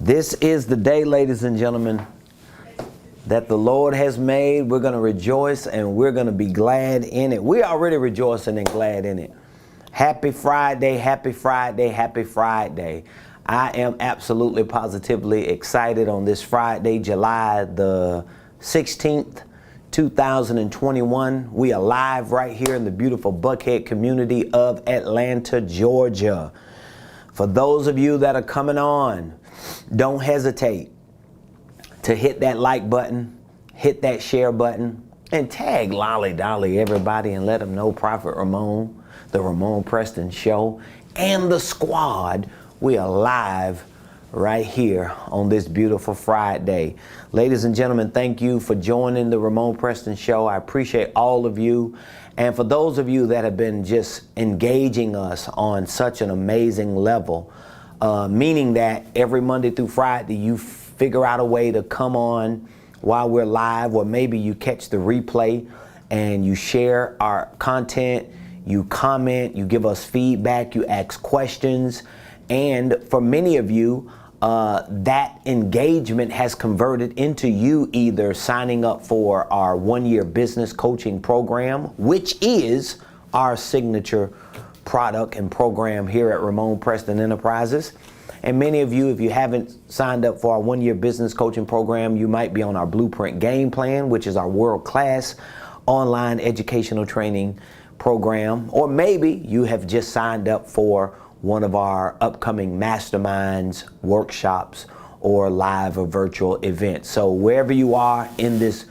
This is the day, ladies and gentlemen, that the Lord has made. We're going to rejoice and we're going to be glad in it. We're already rejoicing and glad in it. Happy Friday, happy Friday, happy Friday. I am absolutely positively excited on this Friday, July the 16th, 2021. We are live right here in the beautiful Buckhead community of Atlanta, Georgia. For those of you that are coming on, don't hesitate to hit that like button, hit that share button, and tag Lolly Dolly everybody and let them know Prophet Ramon, the Ramonepreston Show, and the squad. We are live right here on this beautiful Friday. Ladies and gentlemen, thank you for joining the Ramonepreston Show. I appreciate all of you. And for those of you that have been just engaging us on such an amazing level, meaning that every Monday through Friday, you figure out a way to come on while we're live, or maybe you catch the replay and you share our content, you comment, you give us feedback, you ask questions. And for many of you, that engagement has converted into you either signing up for our one-year business coaching program, which is our signature product and program here at Ramonepreston Enterprises. And many of you, if you haven't signed up for our one-year business coaching program, you might be on our Blueprint Game Plan, which is our world-class online educational training program. Or maybe you have just signed up for one of our upcoming Masterminds, workshops, or live or virtual events. So wherever you are in this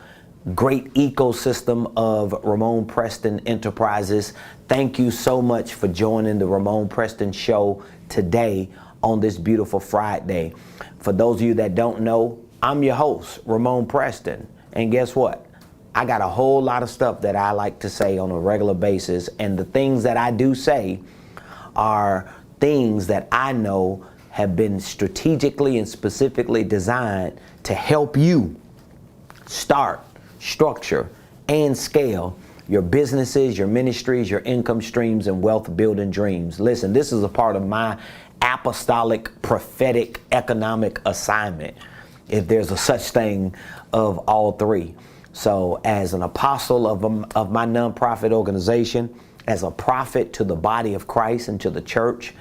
great ecosystem of Ramonepreston Enterprises, thank you so much for joining the Ramonepreston Show today on this beautiful Friday. For those of you that don't know, I'm your host, Ramonepreston. And guess what? I got a whole lot of stuff that I like to say on a regular basis. And the things that I do say are things that I know have been strategically and specifically designed to help you start, structure, and scale your businesses, your ministries, your income streams, and wealth building dreams. Listen, this is a part of my apostolic, prophetic, economic assignment, if there's a such thing of all three. So as an apostle of my nonprofit organization, as a prophet to the body of Christ and to the church,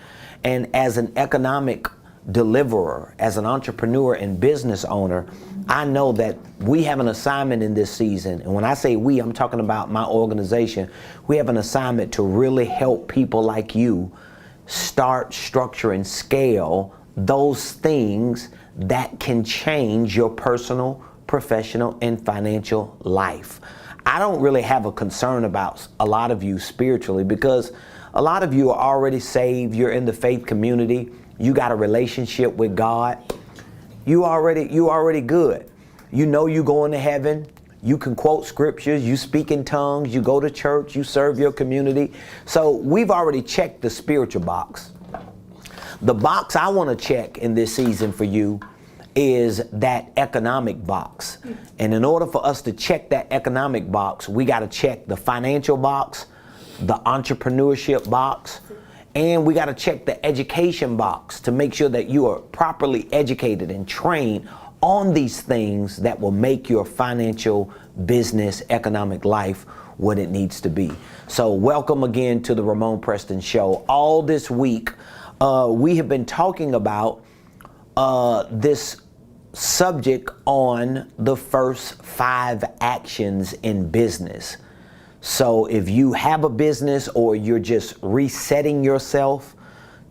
and as an economic deliverer, as an entrepreneur and business owner, I know that we have an assignment in this season. And when I say we, I'm talking about my organization. We have an assignment to really help people like you start, structure, and scale those things that can change your personal, professional, and financial life. I don't really have a concern about a lot of you spiritually, because a lot of you are already saved. You're in the faith community. You got a relationship with God. You already good. You know you going to heaven. You can quote scriptures. You speak in tongues. You go to church. You serve your community. So we've already checked the spiritual box. The box I want to check in this season for you is that economic box. And in order for us to check that economic box, we got to check the financial box, the entrepreneurship box, and we got to check the education box to make sure that you are properly educated and trained on these things that will make your financial, business, economic life what it needs to be. So welcome again to the Ramonepreston Show. All this week, we have been talking about this subject on the first 5 actions in business. So if you have a business, or you're just resetting yourself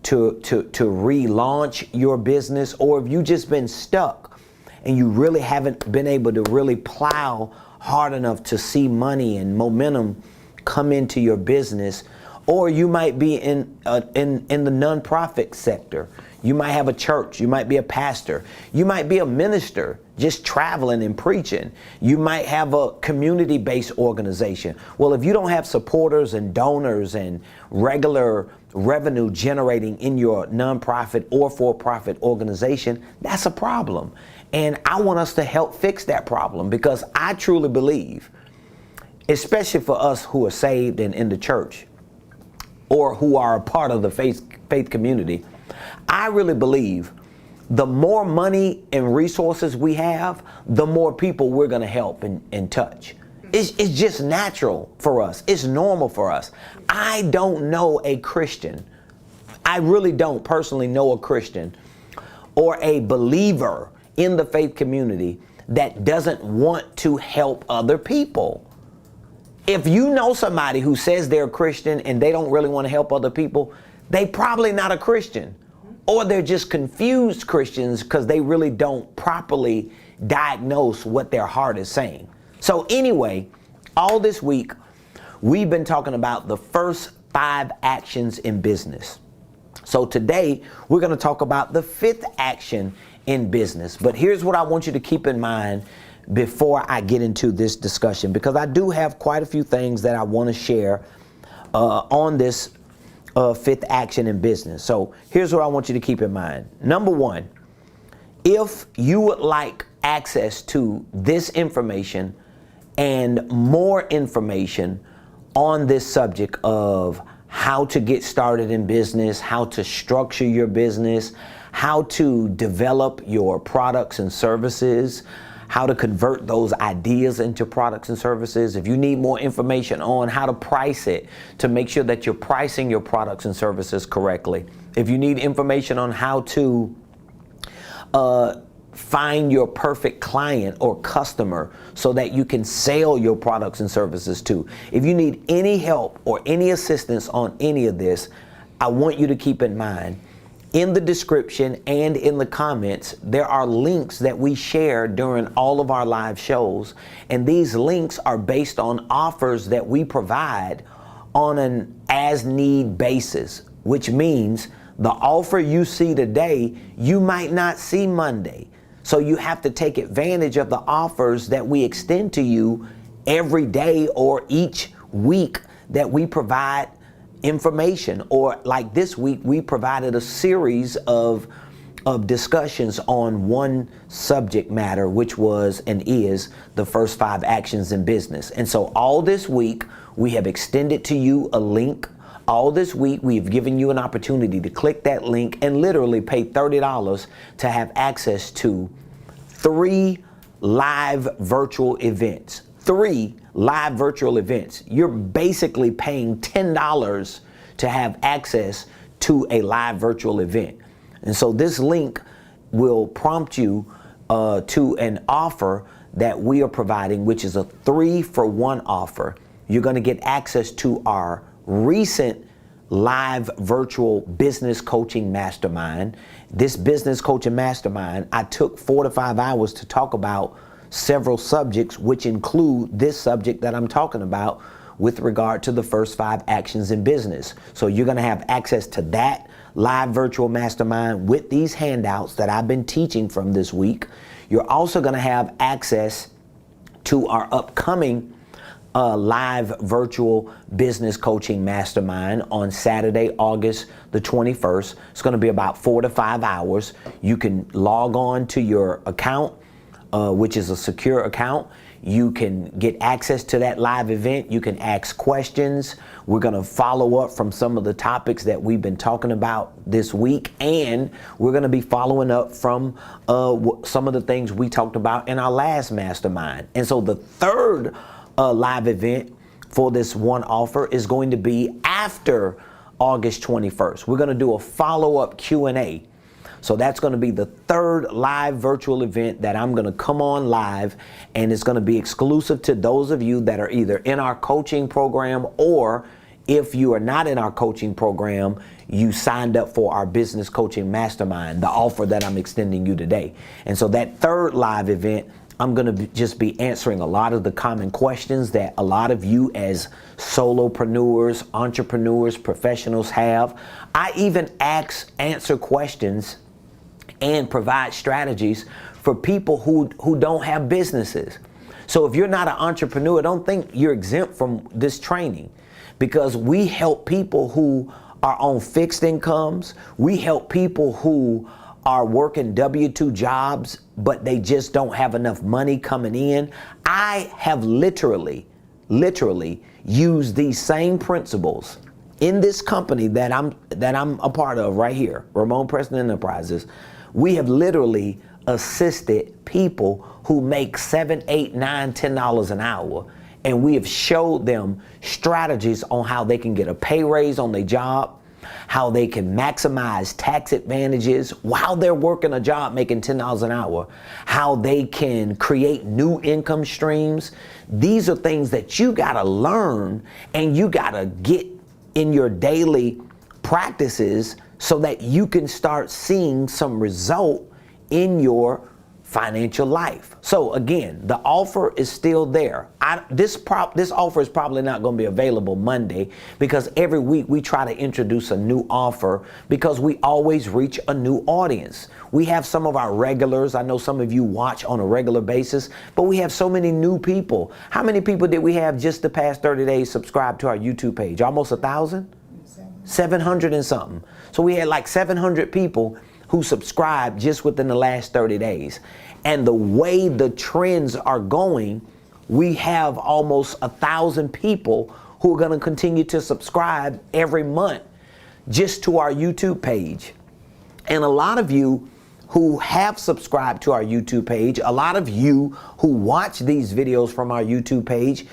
to relaunch your business, or if you've just been stuck and you really haven't been able to really plow hard enough to see money and momentum come into your business, or you might be in the nonprofit sector. You might have a church. You might be a pastor. You might be a minister just traveling and preaching. You might have a community-based organization. Well, if you don't have supporters and donors and regular revenue generating in your nonprofit or for-profit organization, that's a problem. And I want us to help fix that problem, because I truly believe, especially for us who are saved and in the church, or who are a part of the faith community, I really believe the more money and resources we have, the more people we're going to help and touch. It's just natural for us. It's normal for us. I don't know a Christian. I really don't personally know a Christian or a believer in the faith community that doesn't want to help other people. If you know somebody who says they're a Christian and they don't really want to help other people, they probably not a Christian. Or they're just confused Christians because they really don't properly diagnose what their heart is saying. So anyway, all this week, we've been talking about the first 5 actions in business. So today, we're going to talk about the 5th action in business. But here's what I want you to keep in mind before I get into this discussion, because I do have quite a few things that I want to share on this 5th action in business. So here's what I want you to keep in mind. Number 1, if you would like access to this information and more information on this subject of how to get started in business, how to structure your business, how to develop your products and services, how to convert those ideas into products and services. If you need more information on how to price it to make sure that you're pricing your products and services correctly. If you need information on how to find your perfect client or customer so that you can sell your products and services to. If you need any help or any assistance on any of this, I want you to keep in mind, in the description and in the comments, there are links that we share during all of our live shows. And these links are based on offers that we provide on an as-need basis, which means the offer you see today, you might not see Monday. So you have to take advantage of the offers that we extend to you every day or each week that we provide information. Or like this week, we provided a series of discussions on one subject matter, which was and is the first 5 actions in business. And so all this week, we have extended to you a link. All this week, we've given you an opportunity to click that link and literally pay $30 to have access to 3 live virtual events. 3 live virtual events. You're basically paying $10 to have access to a live virtual event. And so this link will prompt you to an offer that we are providing, which is a 3-for-1 offer. You're going to get access to our recent live virtual business coaching mastermind. This business coaching mastermind, I took 4 to 5 hours to talk about several subjects, which include this subject that I'm talking about with regard to the first 5 actions in business. So you're going to have access to that live virtual mastermind with these handouts that I've been teaching from this week. You're also going to have access to our upcoming live virtual business coaching mastermind on Saturday, August the 21st. It's going to be about 4 to 5 hours. You can log on to your account, which is a secure account. You can get access to that live event. You can ask questions. We're going to follow up from some of the topics that we've been talking about this week, and we're going to be following up from some of the things we talked about in our last mastermind. And so the third live event for this one offer is going to be after August 21st. We're going to do a follow-up Q&A. So that's going to be the 3rd live virtual event that I'm going to come on live, and it's going to be exclusive to those of you that are either in our coaching program, or if you are not in our coaching program, you signed up for our business coaching mastermind, the offer that I'm extending you today. And so that 3rd live event, I'm going to just be answering a lot of the common questions that a lot of you as solopreneurs, entrepreneurs, professionals have. I even answer questions and provide strategies for people who don't have businesses. So if you're not an entrepreneur, don't think you're exempt from this training, because we help people who are on fixed incomes. We help people who are working W-2 jobs, but they just don't have enough money coming in. I have literally used these same principles in this company that I'm a part of right here, Ramonepreston Enterprises. We have literally assisted people who make $7, $8, $9, $10 an hour, and we have showed them strategies on how they can get a pay raise on their job, how they can maximize tax advantages while they're working a job making $10 an hour, how they can create new income streams. These are things that you gotta learn and you gotta get in your daily practices so that you can start seeing some result in your financial life. So again, the offer is still there. This offer is probably not going to be available Monday, because every week we try to introduce a new offer because we always reach a new audience. We have some of our regulars. I know some of you watch on a regular basis, but we have so many new people. How many people did we have just the past 30 days subscribe to our YouTube page? Almost 1,000? 700 and something. So we had like 700 people who subscribed just within the last 30 days. And the way the trends are going, we have almost 1,000 people who are gonna continue to subscribe every month just to our YouTube page. And a lot of you who have subscribed to our YouTube page, a lot of you who watch these videos from our YouTube page,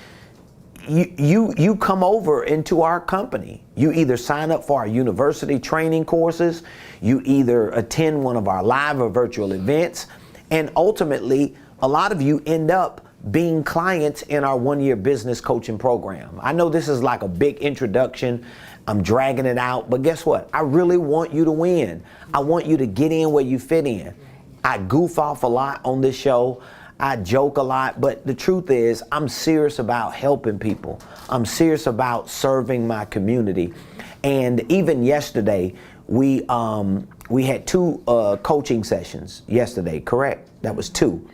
you come over into our company. You either sign up for our university training courses, you either attend one of our live or virtual events, and ultimately, a lot of you end up being clients in our one-year business coaching program. I know this is like a big introduction. I'm dragging it out, but guess what? I really want you to win. I want you to get in where you fit in. I goof off a lot on this show. I joke a lot, but the truth is I'm serious about helping people. I'm serious about serving my community. And even yesterday, we had two coaching sessions yesterday, correct? That was two.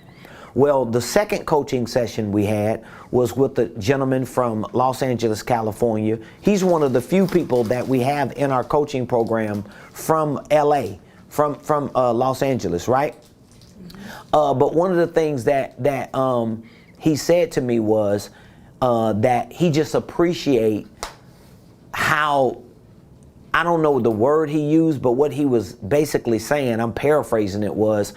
Well, the second coaching session we had was with a gentleman from Los Angeles, California. He's one of the few people that we have in our coaching program from LA, from Los Angeles, right? But one of the things that he said to me was that he just appreciate how, I don't know the word he used, but what he was basically saying, I'm paraphrasing it, was,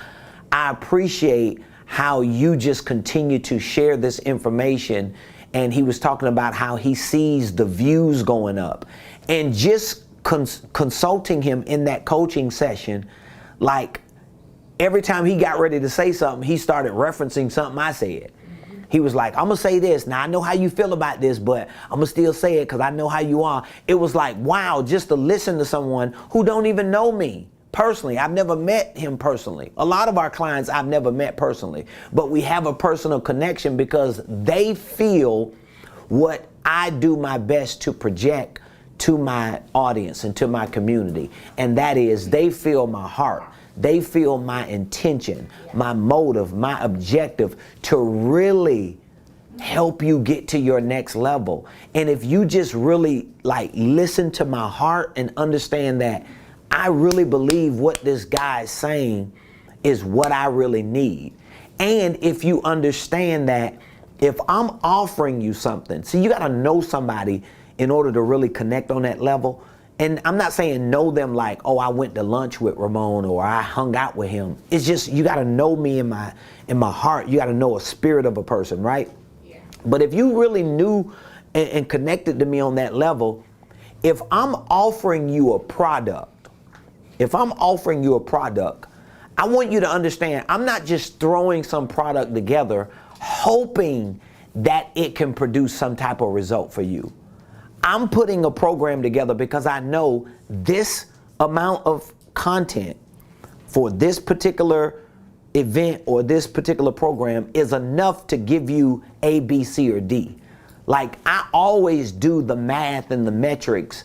I appreciate how you just continue to share this information. And he was talking about how he sees the views going up. And just consulting him in that coaching session, like, every time he got ready to say something, he started referencing something I said. He was like, I'm gonna say this. Now I know how you feel about this, but I'm gonna still say it because I know how you are. It was like, wow, just to listen to someone who don't even know me personally. I've never met him personally. A lot of our clients I've never met personally, but we have a personal connection because they feel what I do my best to project to my audience and to my community. And that is, they feel my heart. They feel my intention, my motive, my objective to really help you get to your next level. And if you just really like listen to my heart and understand that I really believe what this guy is saying is what I really need. And if you understand that if I'm offering you something, see, you got to know somebody in order to really connect on that level. And I'm not saying know them like, oh, I went to lunch with Ramon or I hung out with him. It's just, you got to know me in my heart. You got to know a spirit of a person, right? Yeah. But if you really knew and connected to me on that level, if I'm offering you a product, I want you to understand, I'm not just throwing some product together hoping that it can produce some type of result for you. I'm putting a program together because I know this amount of content for this particular event or this particular program is enough to give you A, B, C, or D. Like, I always do the math and the metrics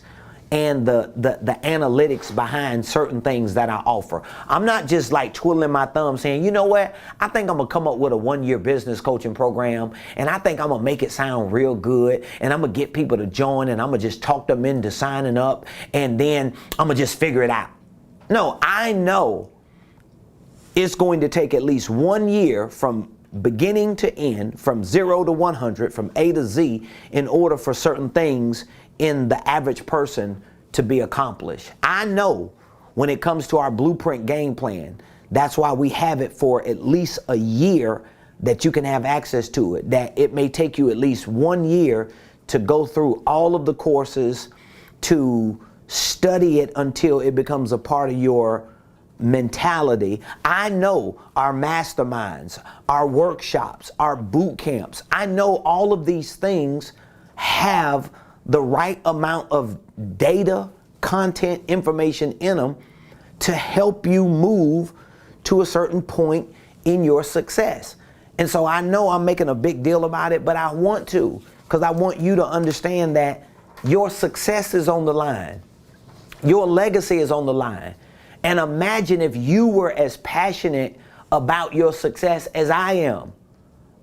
and the analytics behind certain things that I offer. I'm not just like twiddling my thumb saying, you know what, I think I'm gonna come up with a one-year business coaching program and I think I'm gonna make it sound real good and I'm gonna get people to join and I'm gonna just talk them into signing up and then I'm gonna just figure it out. No, I know it's going to take at least 1 year from beginning to end, from 0 to 100, from A to Z, in order for certain things in the average person to be accomplished. I know when it comes to our blueprint game plan That's why we have it for at least a year that you can have access to it. That it may take you at least 1 year to go through all of the courses, to study it until it becomes a part of your mentality. I know our masterminds, our workshops, our boot camps, I know all of these things have the right amount of data, content, information in them to help you move to a certain point in your success. And so I know I'm making a big deal about it, but I want to, because I want you to understand that your success is on the line. Your legacy is on the line. And imagine if you were as passionate about your success as I am.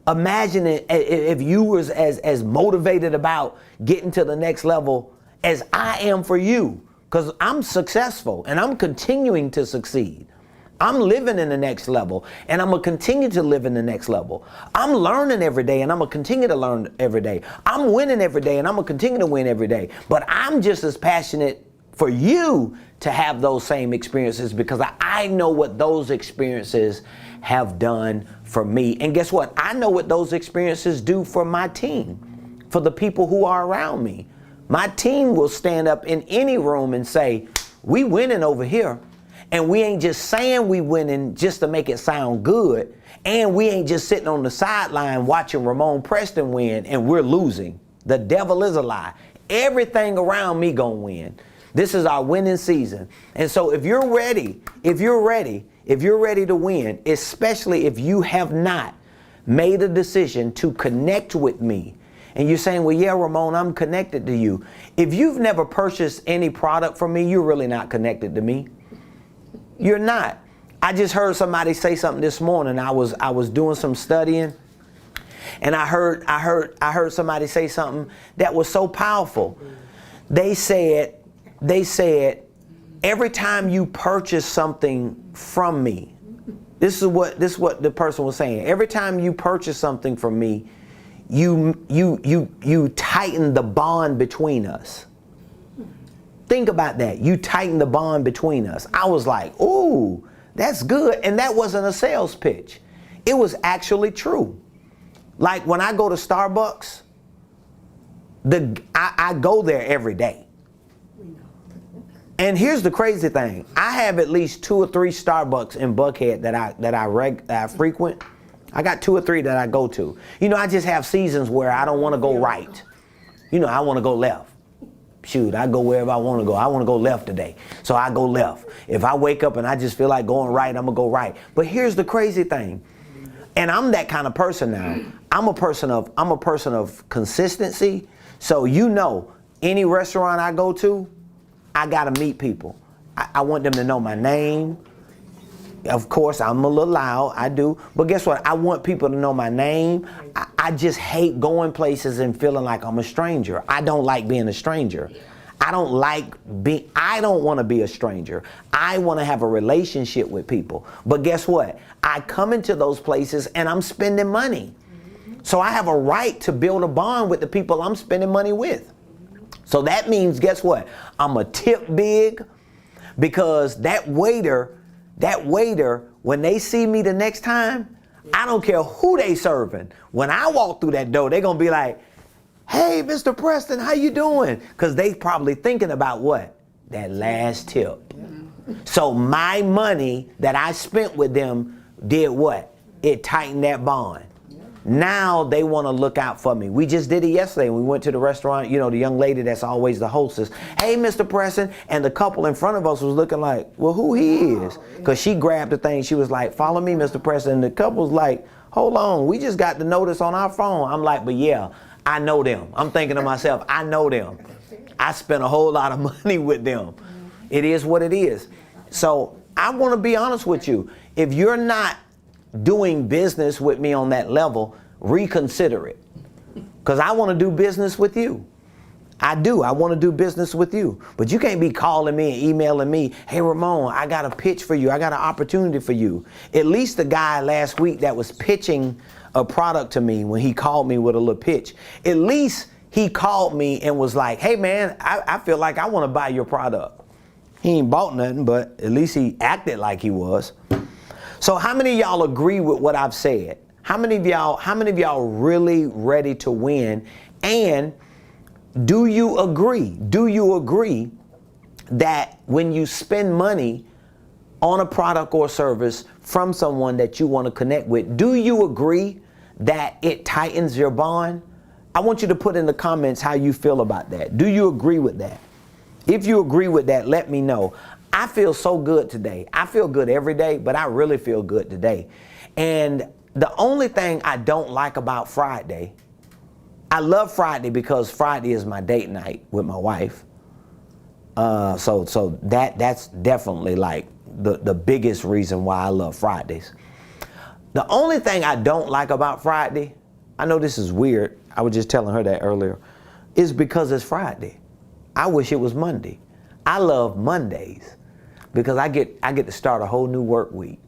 Imagine if you were as motivated about getting to the next level as I am for you. Because I'm successful and I'm continuing to succeed. I'm living in the next level and I'm going to continue to live in the next level. I'm learning every day and I'm going to continue to learn every day. I'm winning every day and I'm going to continue to win every day. But I'm just as passionate for you to have those same experiences, because I know what those experiences have done for me. And guess what? I know what those experiences do for my team, for the people who are around me. My team will stand up in any room and say, we winning over here. And we ain't just saying we winning just to make it sound good. And we ain't just sitting on the sideline watching Ramonepreston win and we're losing. The devil is a lie. Everything around me gonna win. This is our winning season. And so if you're ready to win, especially if you have not made a decision to connect with me, and you're saying, well, yeah, Ramon, I'm connected to you. If you've never purchased any product from me, you're really not connected to me. You're not. I just heard somebody say something this morning. I was doing some studying, and I heard somebody say something that was so powerful. They said, every time you purchase something from me, this is what the person was saying. Every time you purchase something from me, you tighten the bond between us. Think about that. You tighten the bond between us. I was like, ooh, that's good. And that wasn't a sales pitch. It was actually true. Like when I go to Starbucks, I go there every day. And here's the crazy thing. I have at least 2 or 3 Starbucks in Buckhead that I frequent. I got 2 or 3 that I go to. You know, I just have seasons where I don't want to go right. You know, I want to go left. Shoot, I go wherever I want to go. I want to go left today, so I go left. If I wake up and I just feel like going right, I'm going to go right. But here's the crazy thing. And I'm that kind of person now. I'm a person of consistency. So you know, any restaurant I go to, I got to meet people. I want them to know my name. Of course, I'm a little loud, I do. But guess what? I want people to know my name. I just hate going places and feeling like I'm a stranger. I don't like being a stranger. I don't want to be a stranger. I want to have a relationship with people. But guess what? I come into those places and I'm spending money. So I have a right to build a bond with the people I'm spending money with. So that means, guess what? I'm a tip big, because that waiter, when they see me the next time, I don't care who they serving. When I walk through that door, they're going to be like, hey, Mr. Preston, how you doing? Because they probably thinking about what? That last tip. So my money that I spent with them did what? It tightened that bond. Now they want to look out for me. We just did it yesterday. We went to the restaurant, you know, the young lady that's always the hostess. Hey, Mr. Preston. And the couple in front of us was looking like, well, who he is? Because she grabbed the thing. She was like, follow me, Mr. Preston. And the couple was like, hold on. We just got the notice on our phone. I'm like, but yeah, I know them. I'm thinking to myself, I know them. I spent a whole lot of money with them. It is what it is. So I want to be honest with you. If you're not doing business with me on that level, reconsider it, because I want to do business with you. I want to do business with you. But you can't be calling me and emailing me, hey Ramon, I got a pitch for you, I got an opportunity for you. At least the guy last week that was pitching a product to me, when he called me with a little pitch, at least he called me and was like, hey man, I feel like I want to buy your product. He ain't bought nothing, but at least he acted like he was. So how many of y'all agree with what I've said? How many of y'all really ready to win? And do you agree? Do you agree that when you spend money on a product or service from someone that you want to connect with, do you agree that it tightens your bond? I want you to put in the comments how you feel about that. Do you agree with that? If you agree with that, let me know. I feel so good today. I feel good every day, but I really feel good today. And the only thing I don't like about Friday, I love Friday because Friday is my date night with my wife. So that's definitely like the biggest reason why I love Fridays. The only thing I don't like about Friday, I know this is weird, I was just telling her that earlier, is because it's Friday. I wish it was Monday. I love Mondays because I get to start a whole new work week.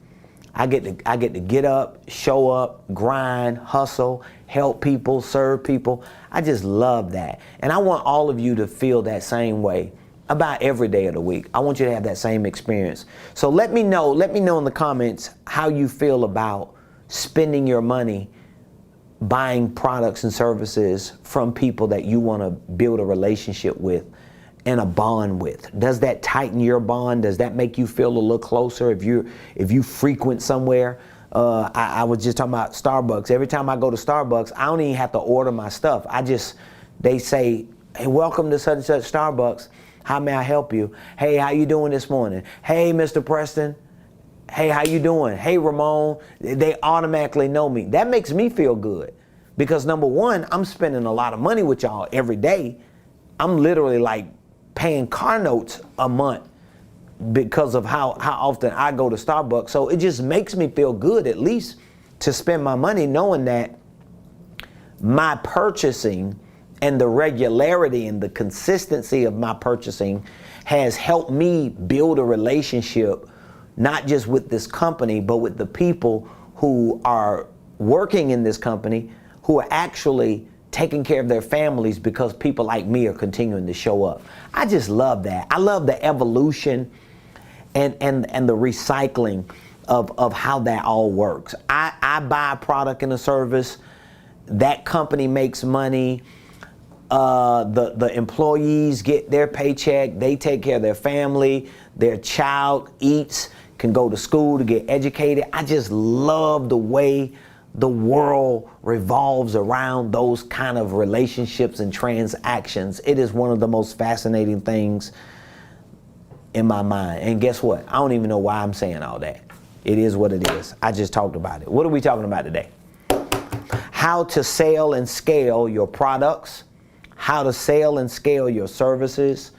I get to get up, show up, grind, hustle, help people, serve people. I just love that. And I want all of you to feel that same way about every day of the week. I want you to have that same experience. So let me know in the comments how you feel about spending your money buying products and services from people that you want to build a relationship with and a bond with. Does that tighten your bond? Does that make you feel a little closer if you frequent somewhere? I was just talking about Starbucks. Every time I go to Starbucks, I don't even have to order my stuff. They say, hey, welcome to such and such Starbucks. How may I help you? Hey, how you doing this morning? Hey, Mr. Preston. Hey, how you doing? Hey, Ramon. They automatically know me. That makes me feel good because number one, I'm spending a lot of money with y'all every day. I'm literally like paying car notes a month because of how often I go to Starbucks. So it just makes me feel good at least to spend my money knowing that my purchasing and the regularity and the consistency of my purchasing has helped me build a relationship, not just with this company, but with the people who are working in this company, who are actually taking care of their families because people like me are continuing to show up. I just love that. I love the evolution and the recycling of how that all works. I buy a product and a service, that company makes money, the employees get their paycheck, they take care of their family, their child eats, can go to school to get educated. I just love the way the world revolves around those kind of relationships and transactions. It is one of the most fascinating things in my mind. And guess what? I don't even know why I'm saying all that. It is what it is. I just talked about it. What are we talking about today? How to sell and scale your products, how to sell and scale your services,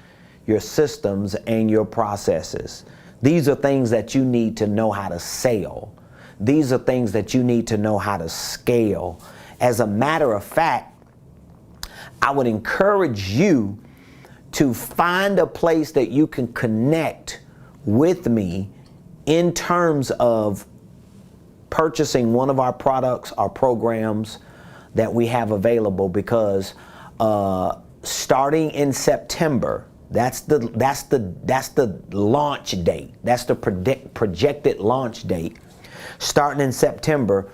your systems, and your processes. These are things that you need to know how to sell. These are things that you need to know how to scale. As a matter of fact, I would encourage you to find a place that you can connect with me in terms of purchasing one of our products, our programs that we have available, because starting in September, that's the launch date. That's the projected launch date. Starting in September,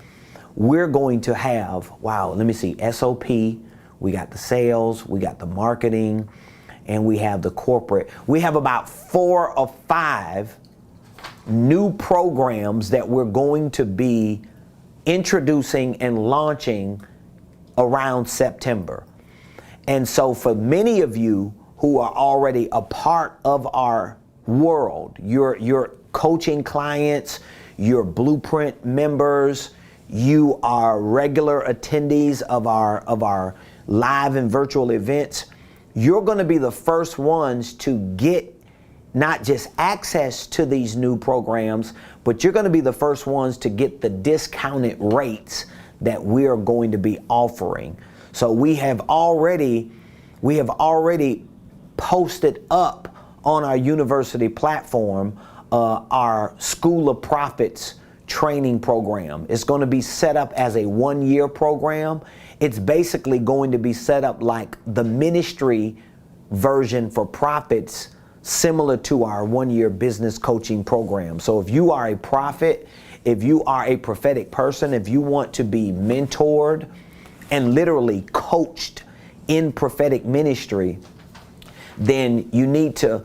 we're going to have, let me see, SOP, we got the sales, we got the marketing, and we have the corporate. We have about 4 or 5 new programs that we're going to be introducing and launching around September. And so for many of you who are already a part of our world, your coaching clients, your Blueprint members, you are regular attendees of our live and virtual events, you're going to be the first ones to get not just access to these new programs, but you're going to be the first ones to get the discounted rates that we are going to be offering. So we have already posted up on our university platform our School of Profits training program. It's going to be set up as a 1-year program. It's basically going to be set up like the ministry version for profits, similar to our 1-year business coaching program. So if you are a prophet, if you are a prophetic person, if you want to be mentored and literally coached in prophetic ministry, then you need to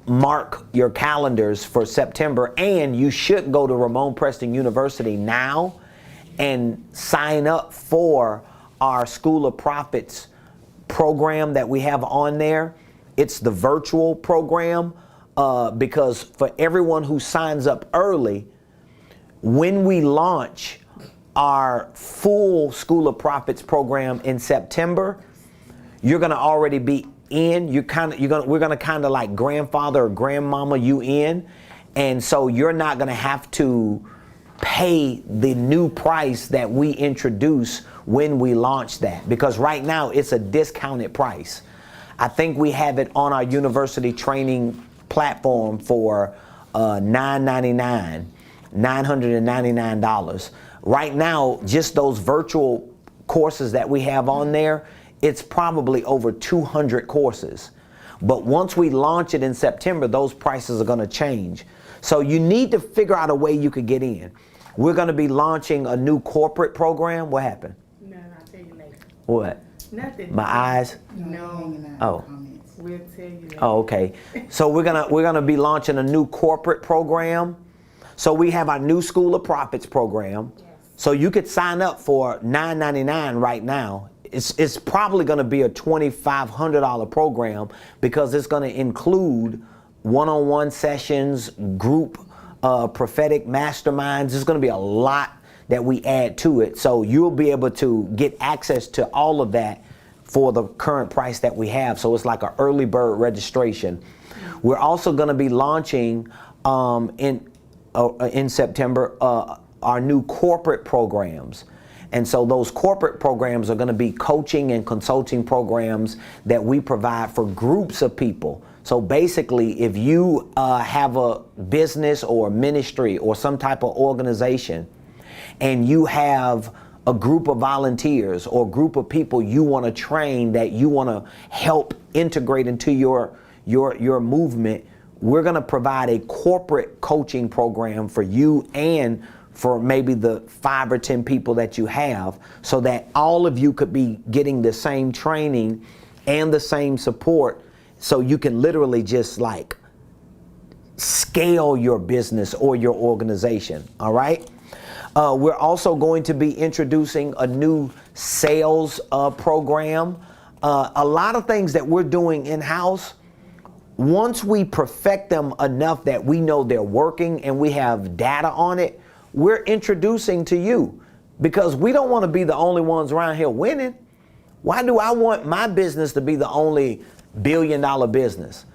mark your calendars for September, and you should go to Ramonepreston University now and sign up for our School of Prophets program that we have on there. It's the virtual program because for everyone who signs up early, when we launch our full School of Prophets program in September, you're going to already be in. We're going to kind of like grandfather or grandmama you in, and so you're not going to have to pay the new price that we introduce when we launch that, because right now it's a discounted price. I think we have it on our university training platform for $999. Right now, just those virtual courses that we have on there, it's probably over 200 courses. But once we launch it in September, those prices are going to change. So you need to figure out a way you could get in. We're going to be launching a new corporate program. What happened? No, I'll tell you later. What? Nothing. My eyes? No. Oh. We'll tell you later. Oh, okay. So we're gonna be launching a new corporate program. So we have our new School of Prophets program. Yes. So you could sign up for $999 right now. It's probably going to be a $2,500 program because it's going to include one-on-one sessions, group prophetic masterminds. There's going to be a lot that we add to it. So you'll be able to get access to all of that for the current price that we have. So it's like an early bird registration. We're also going to be launching in September our new corporate programs. And so those corporate programs are going to be coaching and consulting programs that we provide for groups of people. So basically, if you have a business or a ministry or some type of organization, and you have a group of volunteers or a group of people you want to train that you want to help integrate into your movement, we're going to provide a corporate coaching program for you and for maybe the 5 or 10 people that you have, so that all of you could be getting the same training and the same support, so you can literally just like scale your business or your organization. All right. We're also going to be introducing a new sales program. A lot of things that we're doing in-house, once we perfect them enough that we know they're working and we have data on it, we're introducing to you, because we don't want to be the only ones around here winning. Why do I want my business to be the only billion-dollar business?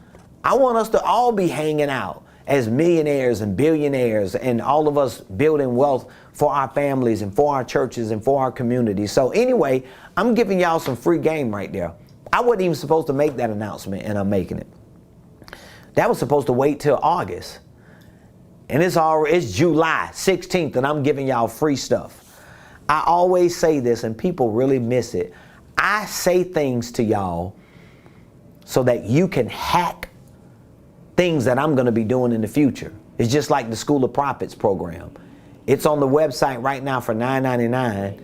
I want us to all be hanging out as millionaires and billionaires, and all of us building wealth for our families and for our churches and for our communities. So anyway, I'm giving y'all some free game right there. I wasn't even supposed to make that announcement, and I'm making it. That was supposed to wait till August. And it's July 16th, and I'm giving y'all free stuff. I always say this, and people really miss it. I say things to y'all so that you can hack things that I'm going to be doing in the future. It's just like the School of Prophets program. It's on the website right now for $999.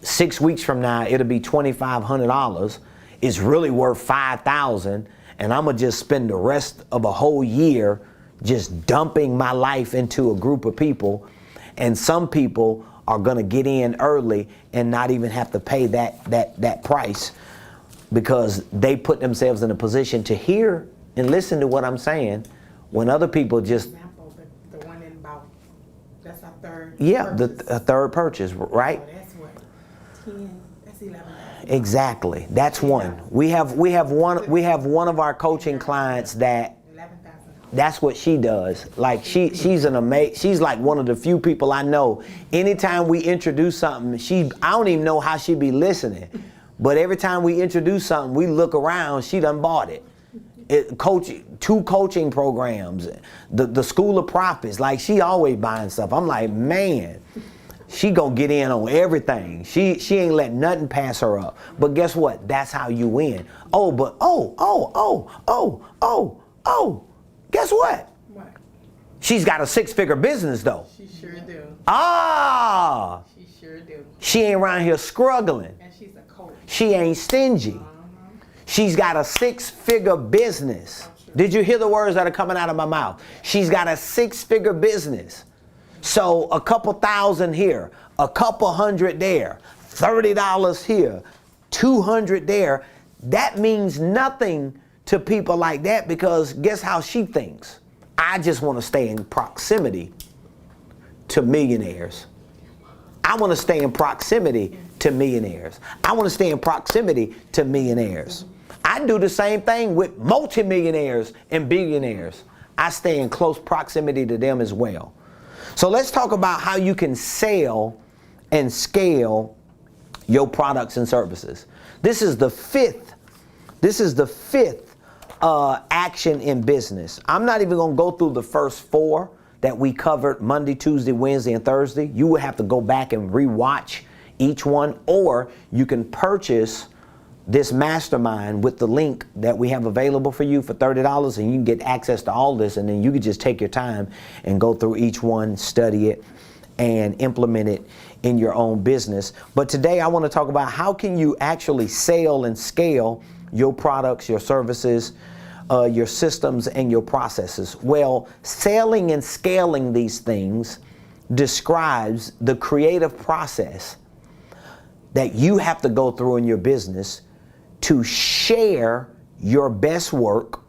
6 weeks from now, it'll be $2,500. It's really worth $5,000, and I'm going to just spend the rest of a whole year just dumping my life into a group of people, and some people are going to get in early and not even have to pay that price, because they put themselves in a position to hear and listen to what I'm saying, when other people just... The one in about, that's our third purchase. A third purchase, right? So that's what, 10, that's 11. Exactly. That's one. We have one of our coaching clients that that's what she does. Like she's like one of the few people I know. Anytime we introduce something, I don't even know how she be listening, but every time we introduce something, we look around, she done bought it. 2 coaching programs, the School of Prophets, like she always buying stuff. I'm like, man, she gonna get in on everything. She ain't let nothing pass her up. But guess what? That's how you win. Guess what? She's got a 6-figure business though. She sure do. Ah, She sure do. she ain't around here struggling. And she's a coach. She ain't stingy. She's got a 6-figure business. Did you hear the words that are coming out of my mouth? She's got a 6-figure business. So a couple thousand here, a couple hundred there, $30 here, 200 there. That means nothing to people like that, because guess how she thinks? I just want to stay in proximity to millionaires. I want to stay in proximity to millionaires. I want to stay in proximity to millionaires. I do the same thing with multimillionaires and billionaires. I stay in close proximity to them as well. So let's talk about how you can sell and scale your products and services. This is the fifth action in business. I'm not even going to go through the first 4 that we covered Monday, Tuesday, Wednesday, and Thursday. You will have to go back and rewatch each one, or you can purchase this mastermind with the link that we have available for you for $30, and you can get access to all this, and then you can just take your time and go through each one, study it, and implement it in your own business. But today I want to talk about how can you actually sell and scale your products, your services, your systems, and your processes. Well, selling and scaling these things describes the creative process that you have to go through in your business to share your best work,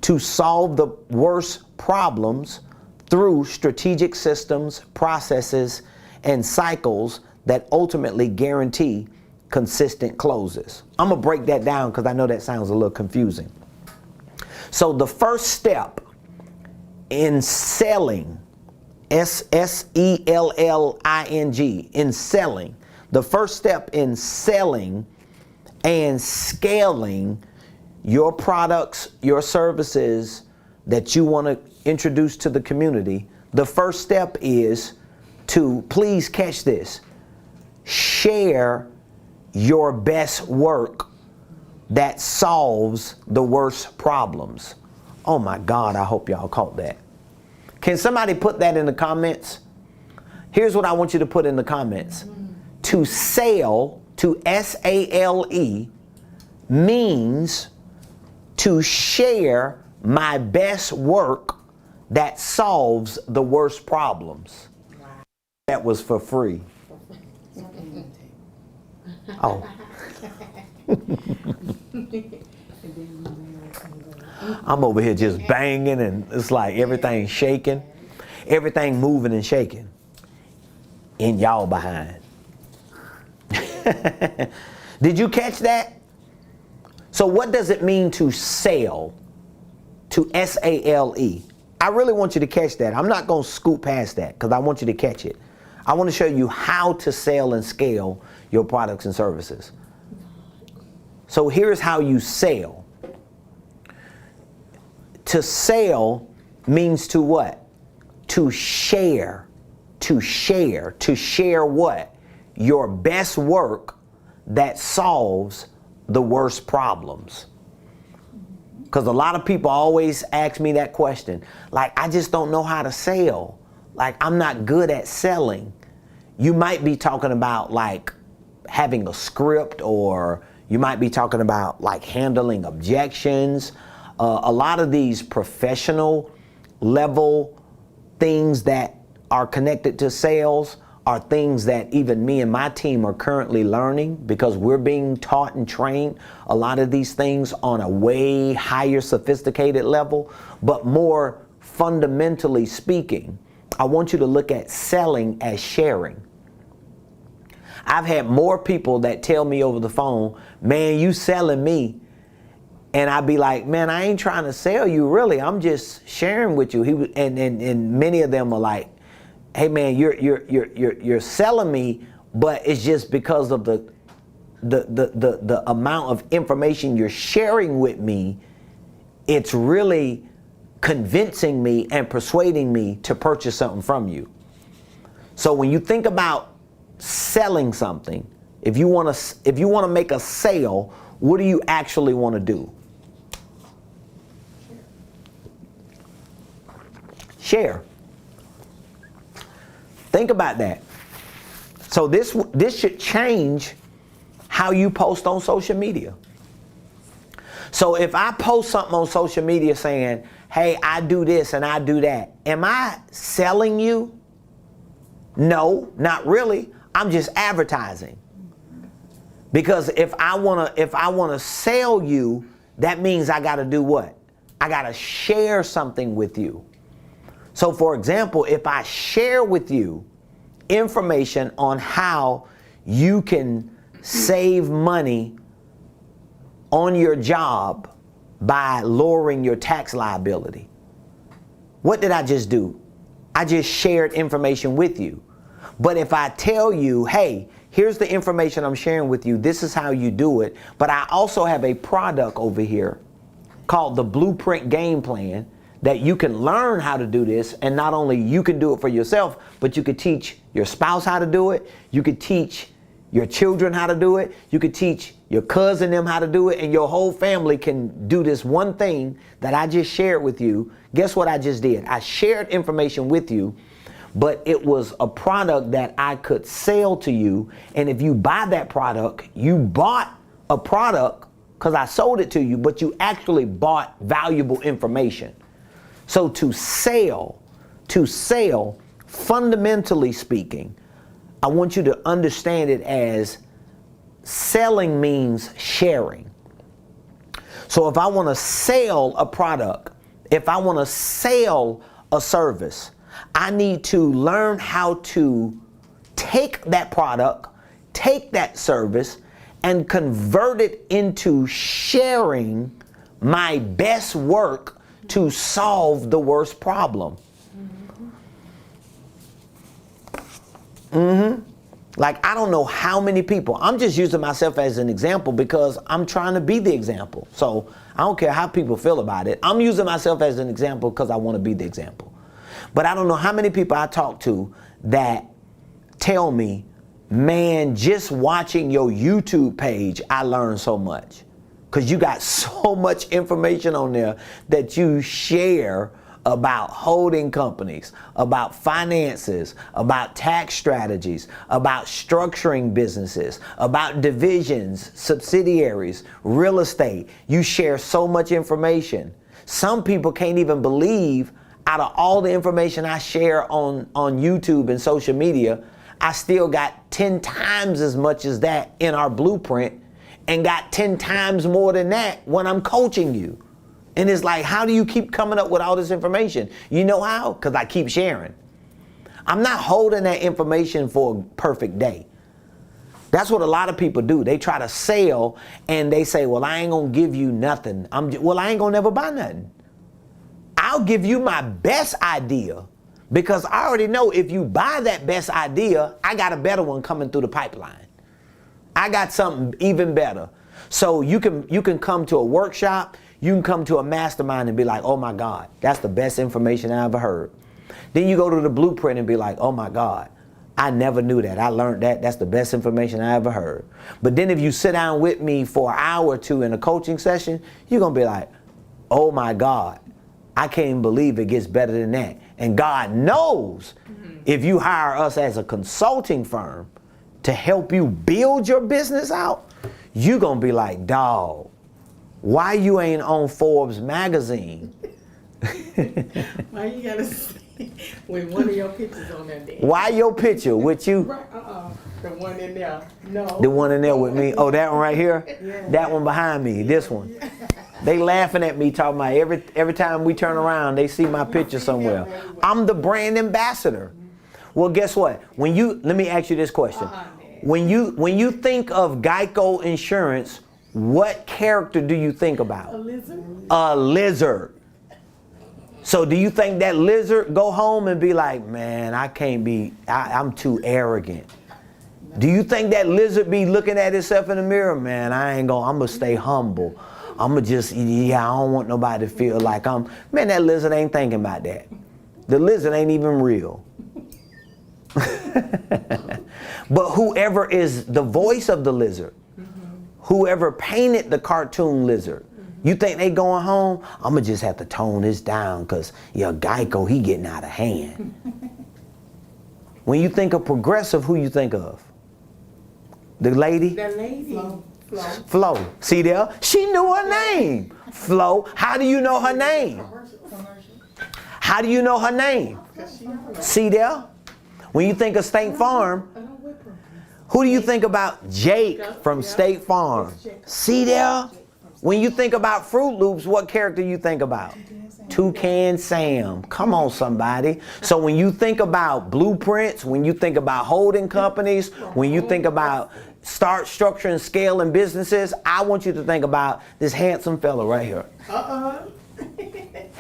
to solve the worst problems through strategic systems, processes, and cycles that ultimately guarantee consistent closes. I'm going to break that down because I know that sounds a little confusing. So the first step in selling, S-E-L-L-I-N-G, in selling, the first step in selling and scaling your products, your services that you want to introduce to the community, the first step is to, please catch this, share your best work that solves the worst problems. Oh my God, I hope y'all caught that. Can somebody put that in the comments? Here's what I want you to put in the comments. To sell, to S-A-L-E, means to share my best work that solves the worst problems. Wow. That was for free. Oh. I'm over here just banging, and it's like everything shaking, everything moving and shaking in y'all behind. Did you catch that? So what does it mean to sell? To S-A-L-E. I really want you to catch that. I'm not going to scoot past that because I want you to catch it. I want to show you how to sell and scale your products and services. So here's how you sell. To sell means to what? To share. To share. To share what? Your best work that solves the worst problems. Because a lot of people always ask me that question. Like, I just don't know how to sell. Like, I'm not good at selling. You might be talking about like having a script, or you might be talking about like handling objections. A lot of these professional level things that are connected to sales are things that even me and my team are currently learning, because we're being taught and trained a lot of these things on a way higher sophisticated level. But more fundamentally speaking, I want you to look at selling as sharing. I've had more people that tell me over the phone, man, you selling me. And I'd be like, man, I ain't trying to sell you really. I'm just sharing with you. And many of them are like, hey man, you're selling me, but it's just because of the amount of information you're sharing with me. It's really convincing me and persuading me to purchase something from you. So when you think about selling something, if you want to make a sale, what do you actually want to do? Share. Think about that. So this should change how you post on social media. So if I post something on social media saying, hey, I do this and I do that, am I selling you? No, not really. I'm just advertising. Because if I wanna sell you, that means I gotta do what? I gotta share something with you. So for example, if I share with you information on how you can save money on your job by lowering your tax liability, what did I just do? I just shared information with you. But if I tell you, hey, here's the information I'm sharing with you, this is how you do it, but I also have a product over here called the Blueprint Game Plan that you can learn how to do this, and not only you can do it for yourself, but you could teach your spouse how to do it, you could teach your children how to do it, you could teach your cousin them how to do it, and your whole family can do this one thing that I just shared with you. Guess what I just did? I shared information with you, but it was a product that I could sell to you, and if you buy that product, you bought a product because I sold it to you, but you actually bought valuable information. So to sell, fundamentally speaking, I want you to understand it as selling means sharing. So if I want to sell a product, if I want to sell a service, I need to learn how to take that product, take that service, and convert it into sharing my best work to solve the worst problem. Like, I don't know how many people, I'm just using myself as an example because I'm trying to be the example. So I don't care how people feel about it. I'm using myself as an example because I want to be the example. But I don't know how many people I talk to that tell me, man, just watching your YouTube page, I learned so much. Because you got so much information on there that you share about holding companies, about finances, about tax strategies, about structuring businesses, about divisions, subsidiaries, real estate. You share so much information. Some people can't even believe, out of all the information I share on YouTube and social media, I still got 10 times as much as that in our blueprint, and got 10 times more than that when I'm coaching you. And it's like, how do you keep coming up with all this information? You know how? Because I keep sharing. I'm not holding that information for a perfect day. That's what a lot of people do. They try to sell and they say, well, I ain't gonna give you nothing. I ain't gonna never buy nothing. I'll give you my best idea, because I already know if you buy that best idea, I got a better one coming through the pipeline. I got something even better. So you can come to a workshop, you can come to a mastermind and be like, oh my God, that's the best information I ever heard. Then you go to the blueprint and be like, oh my God, I never knew that. I learned that. That's the best information I ever heard. But then if you sit down with me for an hour or two in a coaching session, you're going to be like, oh my God, I can't even believe it gets better than that. And God knows if you hire us as a consulting firm to help you build your business out, you're going to be like, dog, why you ain't on Forbes magazine? Why you gotta say with one of your pictures on there? Why your picture with you? Right, the one in there. No. The one in there with me. Oh, that one right here? Yeah. That one behind me, this one. They laughing at me talking about every time we turn around, they see my picture somewhere. I'm the brand ambassador. Well, guess what? Let me ask you this question. When you think of Geico Insurance, what character do you think about? A lizard. A lizard. So do you think that lizard go home and be like, man, I'm too arrogant? Do you think that lizard be looking at itself in the mirror? Man, I'm gonna stay humble. I don't want nobody to feel like man, that lizard ain't thinking about that. The lizard ain't even real. But whoever is the voice of the lizard, whoever painted the cartoon lizard, You think they going home? I'm going to just have to tone this down because, Geico, he getting out of hand. When you think of Progressive, who you think of? The lady? The lady. Flo. See there? She knew her name. Flo. How do you know her name? How do you know her name? See there? When you think of State Farm, who do you think about? Jake from State Farm. See there? When you think about Fruit Loops, what character you think about? Toucan Sam. Come on, somebody. So when you think about blueprints, when you think about holding companies, when you think about start, structure, and scaling businesses, I want you to think about this handsome fella right here.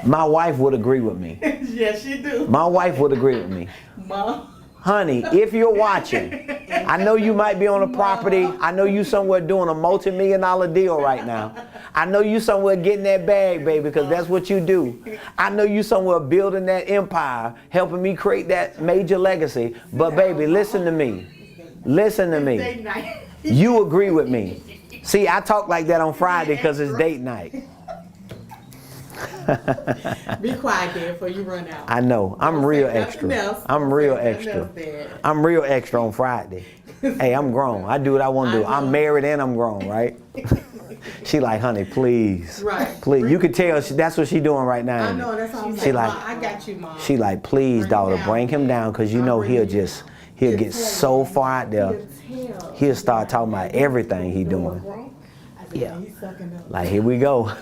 My wife would agree with me. Yes, she do. My wife would agree with me. Mom. Honey, if you're watching, I know you might be on a property. I know you somewhere doing a multi-million-dollar deal right now. I know you somewhere getting that bag, baby, because that's what you do. I know you somewhere building that empire, helping me create that major legacy. But baby, listen to me. Listen to me. You agree with me. See, I talk like that on Friday because it's date night. Be quiet there before you run out. I know. I'm real extra. I'm real extra. I'm real extra on Friday. Hey, I'm grown. I do what I want to do. I'm married and I'm grown, right? She like, honey, please. Right. Please. You could tell that's what she's doing right now. I know. That's all I'm She saying. like, I got you, Mom. She like, please, daughter, bring him down because you know he'll get so far out there. He'll start talking about everything he doing. Yeah. Like, here we go.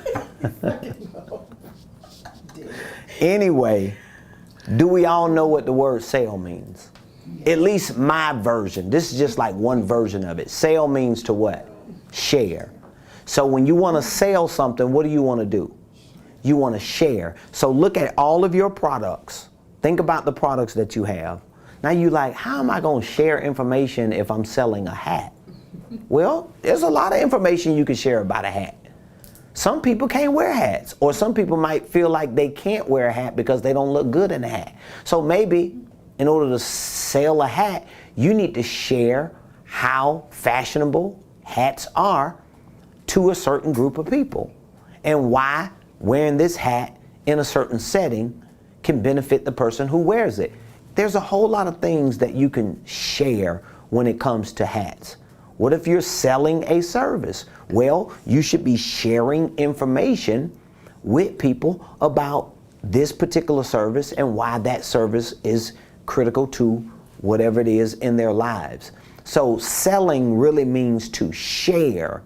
Anyway, do we all know what the word sale means? At least my version. This is just like one version of it. Sale means to what? Share. So when you want to sell something, what do you want to do? You want to share. So look at all of your products. Think about the products that you have. Now you like, how am I going to share information if I'm selling a hat? Well, there's a lot of information you can share about a hat. Some people can't wear hats, or some people might feel like they can't wear a hat because they don't look good in a hat. So maybe in order to sell a hat, you need to share how fashionable hats are to a certain group of people and why wearing this hat in a certain setting can benefit the person who wears it. There's a whole lot of things that you can share when it comes to hats. What if you're selling a service? Well, you should be sharing information with people about this particular service and why that service is critical to whatever it is in their lives. So selling really means to share.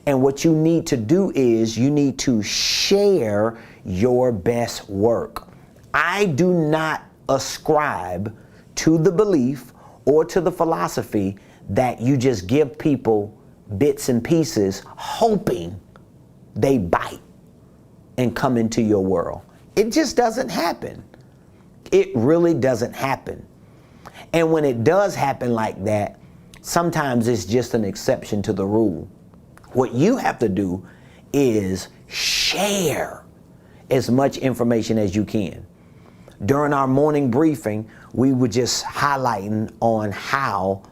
And what you need to do is you need to share your best work. I do not ascribe to the belief or to the philosophy that you just give people bits and pieces hoping they bite and come into your world. It just doesn't happen. It really doesn't happen. And when it does happen like that, sometimes it's just an exception to the rule. What you have to do is share as much information as you can. During our morning briefing, we were just highlighting on how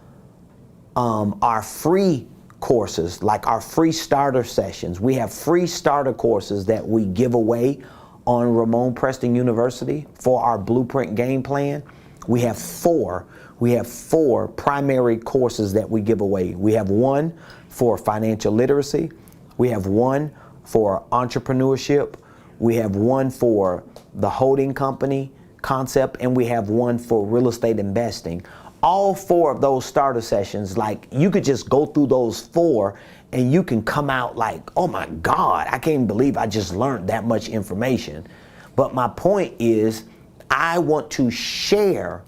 our free courses, like our free starter sessions, we have free starter courses that we give away on Ramonepreston University for our blueprint game plan. We have four primary courses that we give away. We have one for financial literacy. We have one for entrepreneurship. We have one for the holding company concept, and we have one for real estate investing. All four of those starter sessions, like you could just go through those four and you can come out like, oh my God, I can't believe I just learned that much information. But my point is, I want to share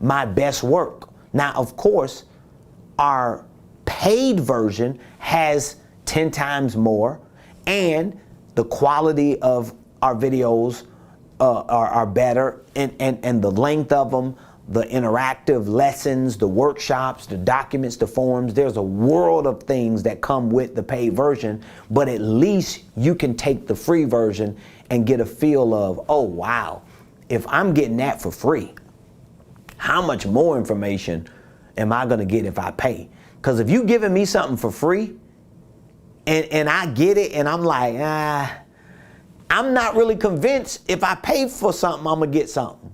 my best work. Now, of course, our paid version has 10 times more, and the quality of our videos are better, and the length of them, the interactive lessons, the workshops, the documents, the forms. There's a world of things that come with the paid version, but at least you can take the free version and get a feel of, oh wow, if I'm getting that for free, how much more information am I gonna get if I pay? Because if you're giving me something for free, And I get it, and I'm like, I'm not really convinced if I pay for something, I'm gonna get something.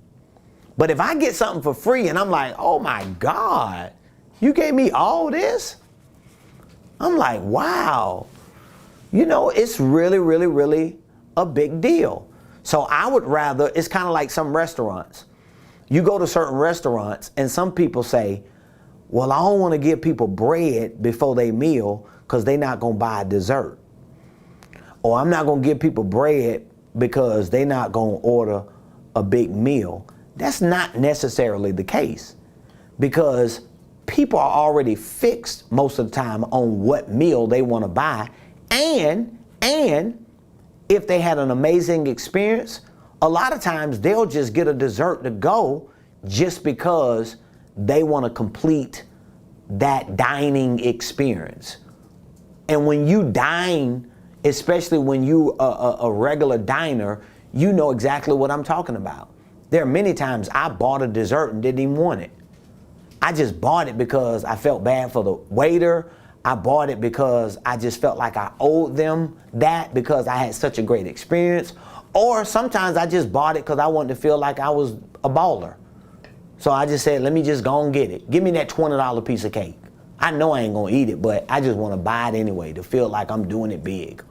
But if I get something for free and I'm like, oh my God, you gave me all this? I'm like, wow. You know, it's really, really, really a big deal. So I would rather, it's kind of like some restaurants. You go to certain restaurants and some people say, well, I don't want to give people bread before they meal because they're not going to buy a dessert. Or I'm not going to give people bread because they're not going to order a big meal. That's not necessarily the case, because people are already fixed most of the time on what meal they want to buy. And if they had an amazing experience, a lot of times they'll just get a dessert to go just because they want to complete that dining experience. And when you dine, especially when you a regular diner, you know exactly what I'm talking about. There are many times I bought a dessert and didn't even want it. I just bought it because I felt bad for the waiter. I bought it because I just felt like I owed them that because I had such a great experience. Or sometimes I just bought it because I wanted to feel like I was a baller. So I just said, let me just go and get it. Give me that $20 piece of cake. I know I ain't gonna eat it, but I just want to buy it anyway to feel like I'm doing it big.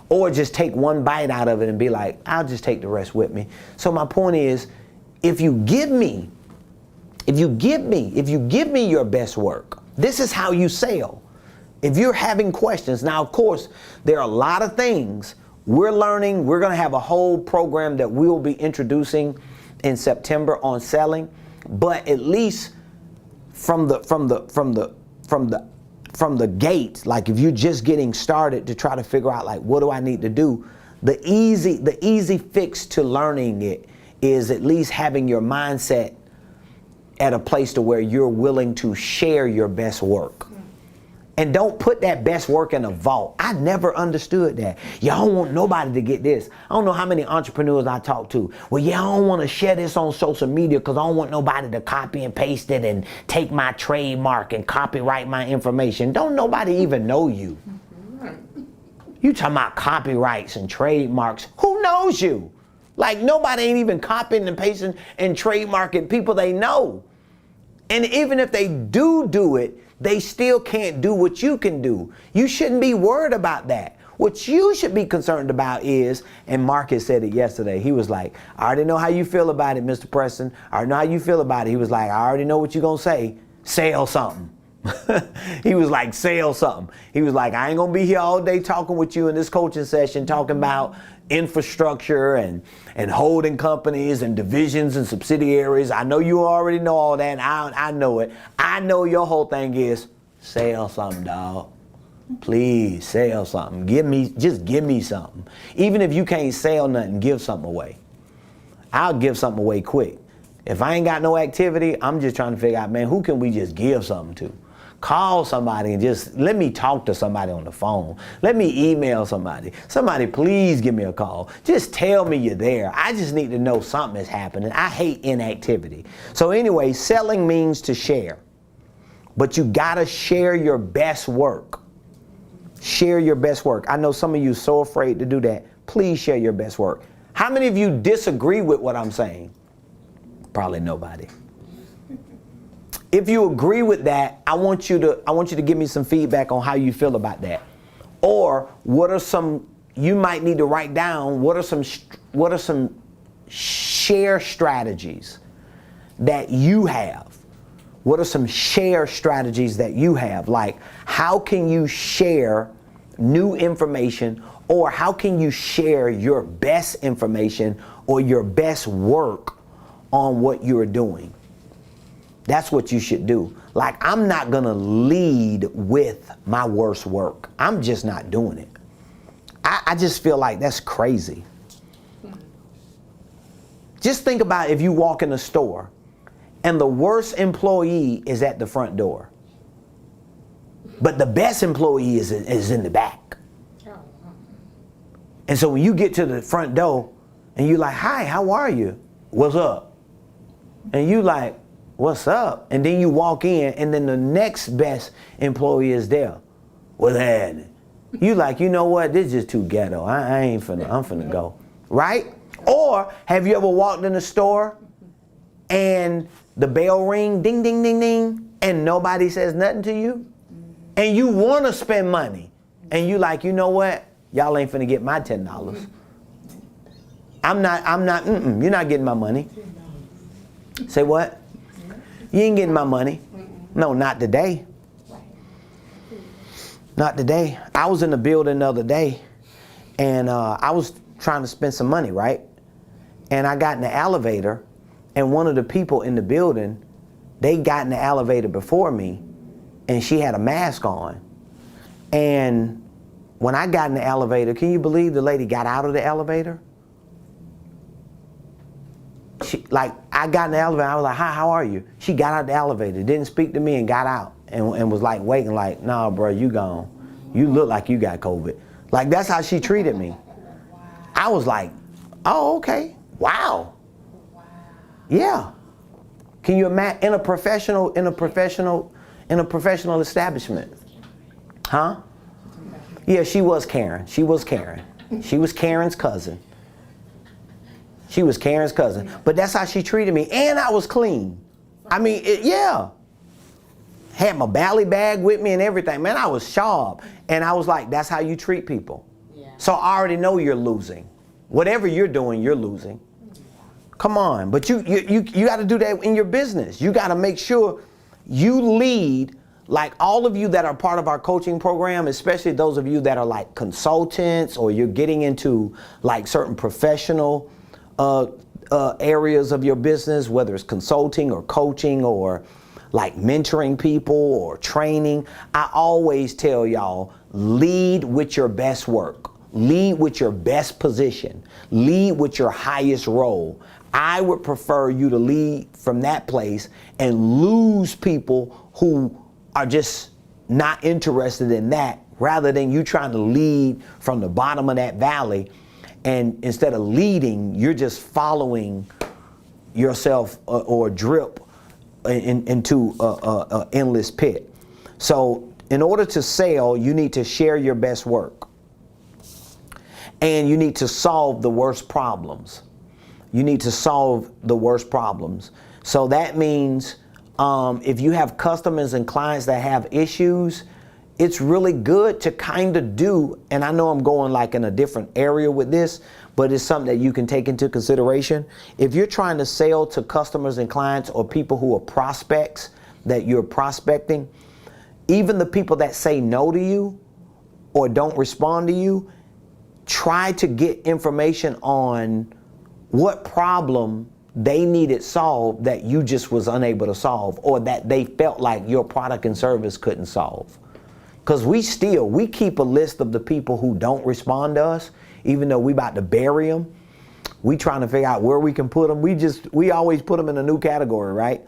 Or just take one bite out of it and be like, I'll just take the rest with me. So my point is, if you give me your best work, this is how you sell. If you're having questions, now of course, there are a lot of things we're learning. We're gonna have a whole program that we'll be introducing in September on selling, but at least from the gate, like if you're just getting started to try to figure out like, what do I need to do? The easy fix to learning it is at least having your mindset at a place to where you're willing to share your best work. And don't put that best work in a vault. I never understood that. Y'all don't want nobody to get this. I don't know how many entrepreneurs I talk to. Well, yeah, I don't want to share this on social media because I don't want nobody to copy and paste it and take my trademark and copyright my information. Don't nobody even know you. You talking about copyrights and trademarks. Who knows you? Like nobody ain't even copying and pasting and trademarking people they know. And even if they do it, they still can't do what you can do. You shouldn't be worried about that. What you should be concerned about is, and Marcus said it yesterday, he was like, I already know how you feel about it, Mr. Preston. I already know how you feel about it. He was like, I already know what you're going to say. Sell something. He was like, sell something. He was like, I ain't going to be here all day talking with you in this coaching session, talking about infrastructure and holding companies and divisions and subsidiaries. I know you already know all that. And I know it. I know your whole thing is sell something, dog. Please sell something. Just give me something. Even if you can't sell nothing, give something away. I'll give something away quick. If I ain't got no activity, I'm just trying to figure out, man, who can we just give something to? Call somebody and just let me talk to somebody on the phone. Let me email somebody. Somebody please give me a call. Just tell me you're there. I just need to know something is happening. I hate inactivity. So anyway, selling means to share. But you gotta share your best work. Share your best work. I know some of you are so afraid to do that. Please share your best work. How many of you disagree with what I'm saying? Probably nobody. If you agree with that, I want you to give me some feedback on how you feel about that. Or what are some, you might need to write down, what are some share strategies that you have? What are some share strategies that you have? Like, how can you share new information, or how can you share your best information or your best work on what you're doing? That's what you should do. Like, I'm not gonna lead with my worst work. I'm just not doing it. I just feel like that's crazy. Just think about if you walk in a store and the worst employee is at the front door, but the best employee is in the back. And so when you get to the front door and you're like, hi, how are you? What's up? And you like, what's up? And then you walk in and then the next best employee is there. What's happening? You like, you know what? This is just too ghetto. I ain't finna, I'm finna go. Right? Or have you ever walked in a store and the bell ring, ding, ding, ding, ding, and nobody says nothing to you? And you want to spend money. And you like, you know what? Y'all ain't finna get my $10. You're not getting my money. Say what? You ain't getting my money. No, not today. Not today. I was in the building the other day, and I was trying to spend some money, right? And I got in the elevator, and one of the people in the building, they got in the elevator before me, and she had a mask on. And when I got in the elevator, can you believe the lady got out of the elevator? I got in the elevator, I was like, hi, how are you? She got out of the elevator, didn't speak to me, and got out, and was like waiting like, nah, bro, you gone. You look like you got COVID. Like, that's how she treated me. I was like, oh, okay, wow. Yeah. Can you imagine in a professional establishment? Huh? Yeah, she was Karen. She was Karen. She was Karen's cousin. She was Karen's cousin. But that's how she treated me. And I was clean. I mean, yeah. Had my bally bag with me and everything. Man, I was sharp. And I was like, that's how you treat people. Yeah. So I already know you're losing. Whatever you're doing, you're losing. Come on. But you got to do that in your business. You got to make sure you lead. Like all of you that are part of our coaching program, especially those of you that are like consultants, or you're getting into like certain professional areas of your business, whether it's consulting or coaching or like mentoring people or training. I always tell y'all, lead with your best work. Lead with your best position. Lead with your highest role. I would prefer you to lead from that place and lose people who are just not interested in that, rather than you trying to lead from the bottom of that valley. And instead of leading, you're just following yourself or drip into an endless pit. So in order to sell, you need to share your best work. And you need to solve the worst problems. You need to solve the worst problems. So that means if you have customers and clients that have issues, it's really good to kind of do, and I know I'm going like in a different area with this, but it's something that you can take into consideration. If you're trying to sell to customers and clients or people who are prospects that you're prospecting, even the people that say no to you or don't respond to you, try to get information on what problem they needed solved that you just was unable to solve, or that they felt like your product and service couldn't solve. Because we keep a list of the people who don't respond to us, even though we about to bury them. We trying to figure out where we can put them. We always put them in a new category, right?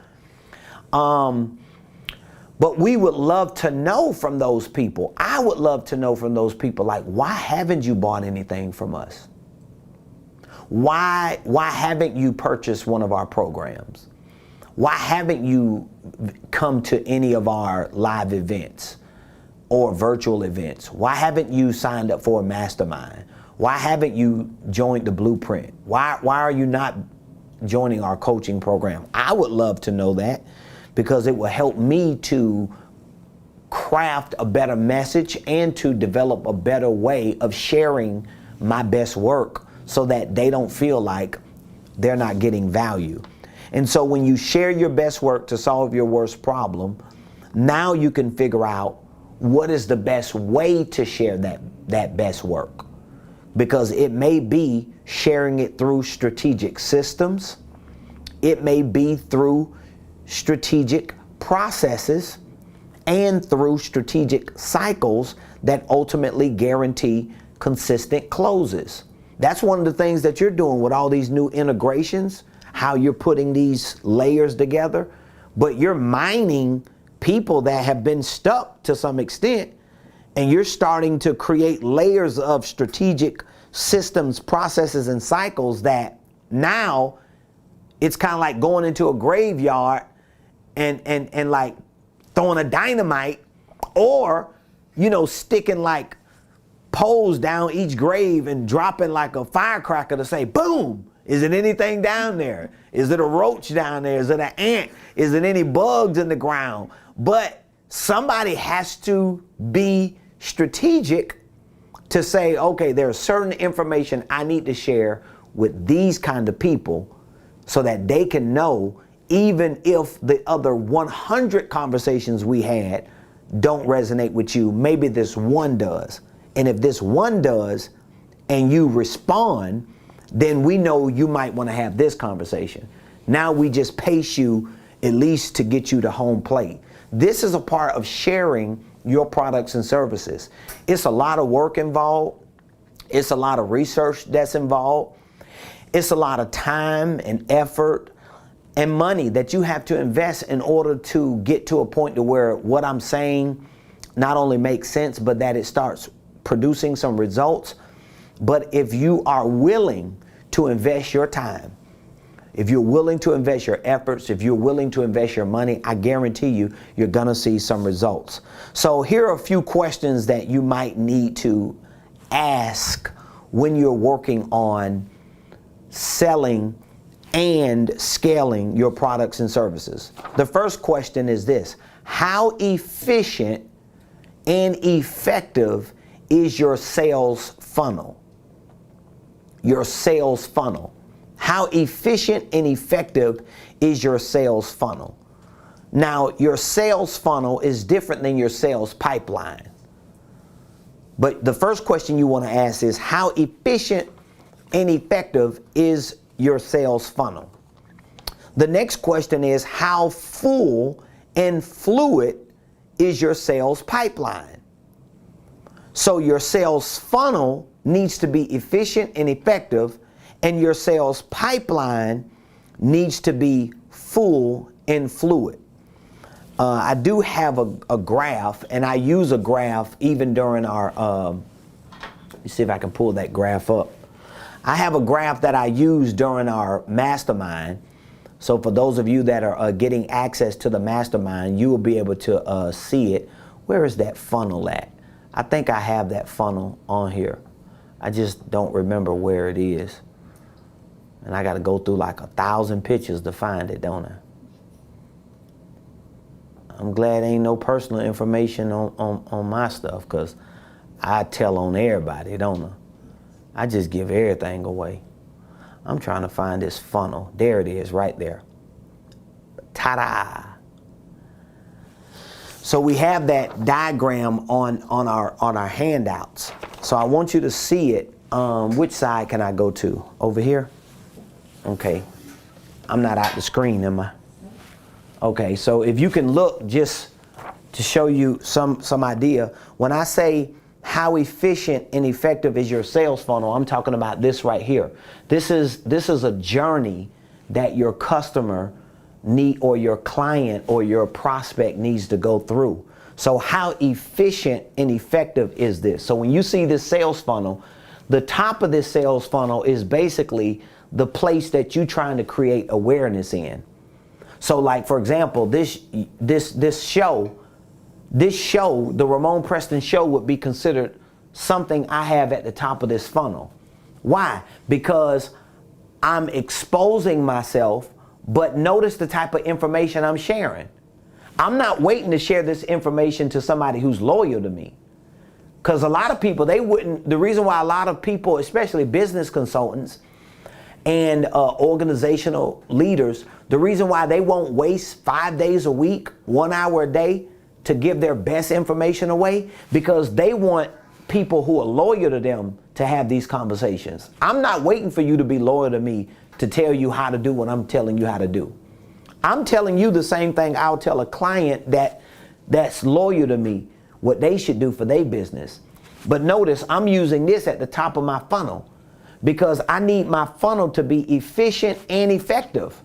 But we would love to know from those people. I would love to know from those people, like, why haven't you bought anything from us? Why haven't you purchased one of our programs? Why haven't you come to any of our live events or virtual events? Why haven't you signed up for a mastermind? Why haven't you joined the blueprint? Why are you not joining our coaching program? I would love to know that, because it will help me to craft a better message and to develop a better way of sharing my best work, so that they don't feel like they're not getting value. And so when you share your best work to solve your worst problem, now you can figure out what is the best way to share that best work. Because it may be sharing it through strategic systems. It may be through strategic processes and through strategic cycles that ultimately guarantee consistent closes. That's one of the things that you're doing with all these new integrations, how you're putting these layers together, but you're mining people that have been stuck to some extent, and you're starting to create layers of strategic systems, processes, and cycles that now it's kind of like going into a graveyard and like throwing a dynamite, or, sticking like poles down each grave and dropping like a firecracker to say, boom, is it anything down there? Is it a roach down there? Is it an ant? Is it any bugs in the ground? But somebody has to be strategic to say, okay, there's certain information I need to share with these kind of people so that they can know, even if the other 100 conversations we had don't resonate with you, maybe this one does. And if this one does and you respond, then we know you might want to have this conversation. Now we just pace you at least to get you to home plate. This is a part of sharing your products and services. It's a lot of work involved. It's a lot of research that's involved. It's a lot of time and effort and money that you have to invest in order to get to a point to where what I'm saying not only makes sense, but that it starts producing some results. But if you are willing to invest your time, if you're willing to invest your efforts, if you're willing to invest your money, I guarantee you, you're gonna see some results. So here are a few questions that you might need to ask when you're working on selling and scaling your products and services. The first question is this: how efficient and effective is your sales funnel? Your sales funnel. How efficient and effective is your sales funnel? Now, your sales funnel is different than your sales pipeline. But the first question you want to ask is, how efficient and effective is your sales funnel? The next question is, how full and fluid is your sales pipeline? So your sales funnel needs to be efficient and effective, and your sales pipeline needs to be full and fluid. I do have a graph, and I use a graph even during our, let me see if I can pull that graph up. I have a graph that I use during our mastermind. So for those of you that are getting access to the mastermind, you will be able to see it. Where is that funnel at? I think I have that funnel on here. I just don't remember where it is. And I got to go through like 1,000 pictures to find it, don't I? I'm glad ain't no personal information on my stuff, because I tell on everybody, don't I? I just give everything away. I'm trying to find this funnel. There it is, right there. Ta-da! So we have that diagram on our handouts. So I want you to see it. Which side can I go to? Over here? Okay. I'm not out the screen, am I? Okay, so if you can look, just to show you some idea, when I say how efficient and effective is your sales funnel, I'm talking about this right here. This is a journey that your customer need, or your client or your prospect needs to go through. So how efficient and effective is this? So when you see this sales funnel, the top of this sales funnel is basically the place that you're trying to create awareness in. So like, for example, this show, the Ramonepreston show, would be considered something I have at the top of this funnel. Why? Because I'm exposing myself, but notice the type of information I'm sharing. I'm not waiting to share this information to somebody who's loyal to me. Because a lot of people, the reason why a lot of people, especially business consultants and organizational leaders, the reason why they won't waste 5 days a week, 1 hour a day to give their best information away, because they want people who are loyal to them to have these conversations. I'm not waiting for you to be loyal to me to tell you how to do what I'm telling you how to do. I'm telling you the same thing I'll tell a client that's loyal to me, what they should do for their business. But notice I'm using this at the top of my funnel because I need my funnel to be efficient and effective.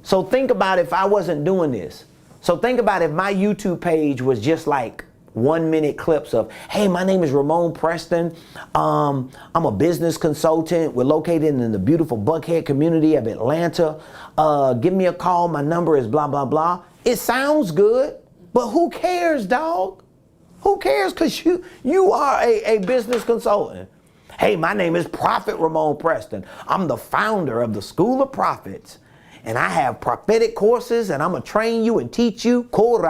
So think about if I wasn't doing this. So think about if my YouTube page was just like 1 minute clips of, hey, my name is Ramonepreston. I'm a business consultant. We're located in the beautiful Buckhead community of Atlanta. Give me a call. My number is blah, blah, blah. It sounds good, but who cares, dog? Who cares? Because you are a business consultant. Hey, my name is Prophet Ramonepreston. I'm the founder of the School of Prophets. And I have prophetic courses, and I'm going to train you and teach you. If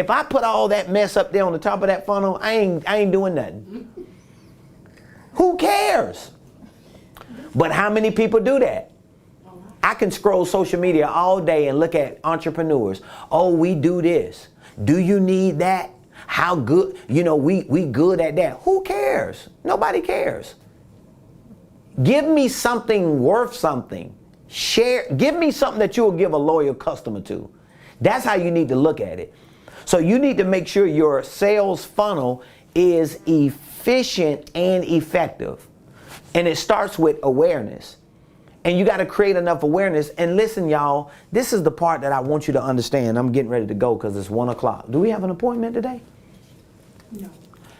I put all that mess up there on the top of that funnel, I ain't doing nothing. Who cares? But how many people do that? I can scroll social media all day and look at entrepreneurs. Oh, we do this. Do you need that? How good? You know, we good at that. Who cares? Nobody cares. Give me something worth something. Share. Give me something that you will give a loyal customer to. That's how you need to look at it. So you need to make sure your sales funnel is efficient and effective. And it starts with awareness. And you got to create enough awareness. And listen, y'all, this is the part that I want you to understand. I'm getting ready to go because it's 1 o'clock. Do we have an appointment today? No.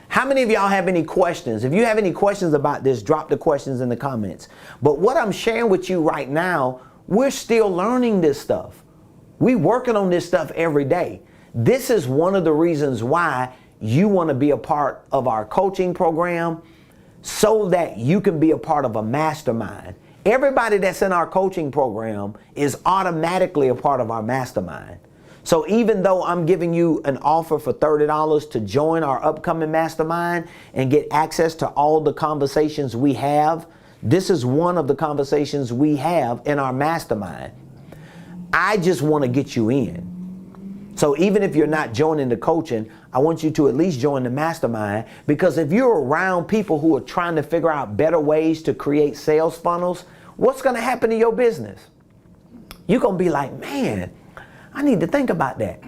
How many of y'all have any questions? If you have any questions about this, drop the questions in the comments. But what I'm sharing with you right now, we're still learning this stuff. We're working on this stuff every day. This is one of the reasons why you want to be a part of our coaching program so that you can be a part of a mastermind. Everybody that's in our coaching program is automatically a part of our mastermind. So even though I'm giving you an offer for $30 to join our upcoming mastermind and get access to all the conversations we have, this is one of the conversations we have in our mastermind. I just want to get you in. So even if you're not joining the coaching, I want you to at least join the mastermind, because if you're around people who are trying to figure out better ways to create sales funnels, what's going to happen to your business? You're going to be like, man, I need to think about that.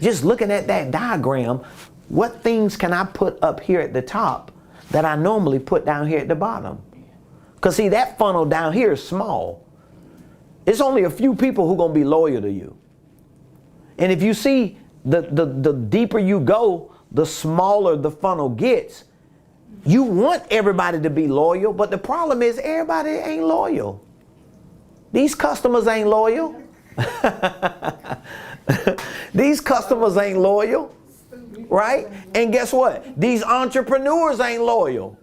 Just looking at that diagram, what things can I put up here at the top that I normally put down here at the bottom? Because see, that funnel down here is small. It's only a few people who are going to be loyal to you. And if you see, the deeper you go, the smaller the funnel gets. You want everybody to be loyal, but the problem is everybody ain't loyal. These customers ain't loyal. These customers ain't loyal, right? And guess what? These entrepreneurs ain't loyal.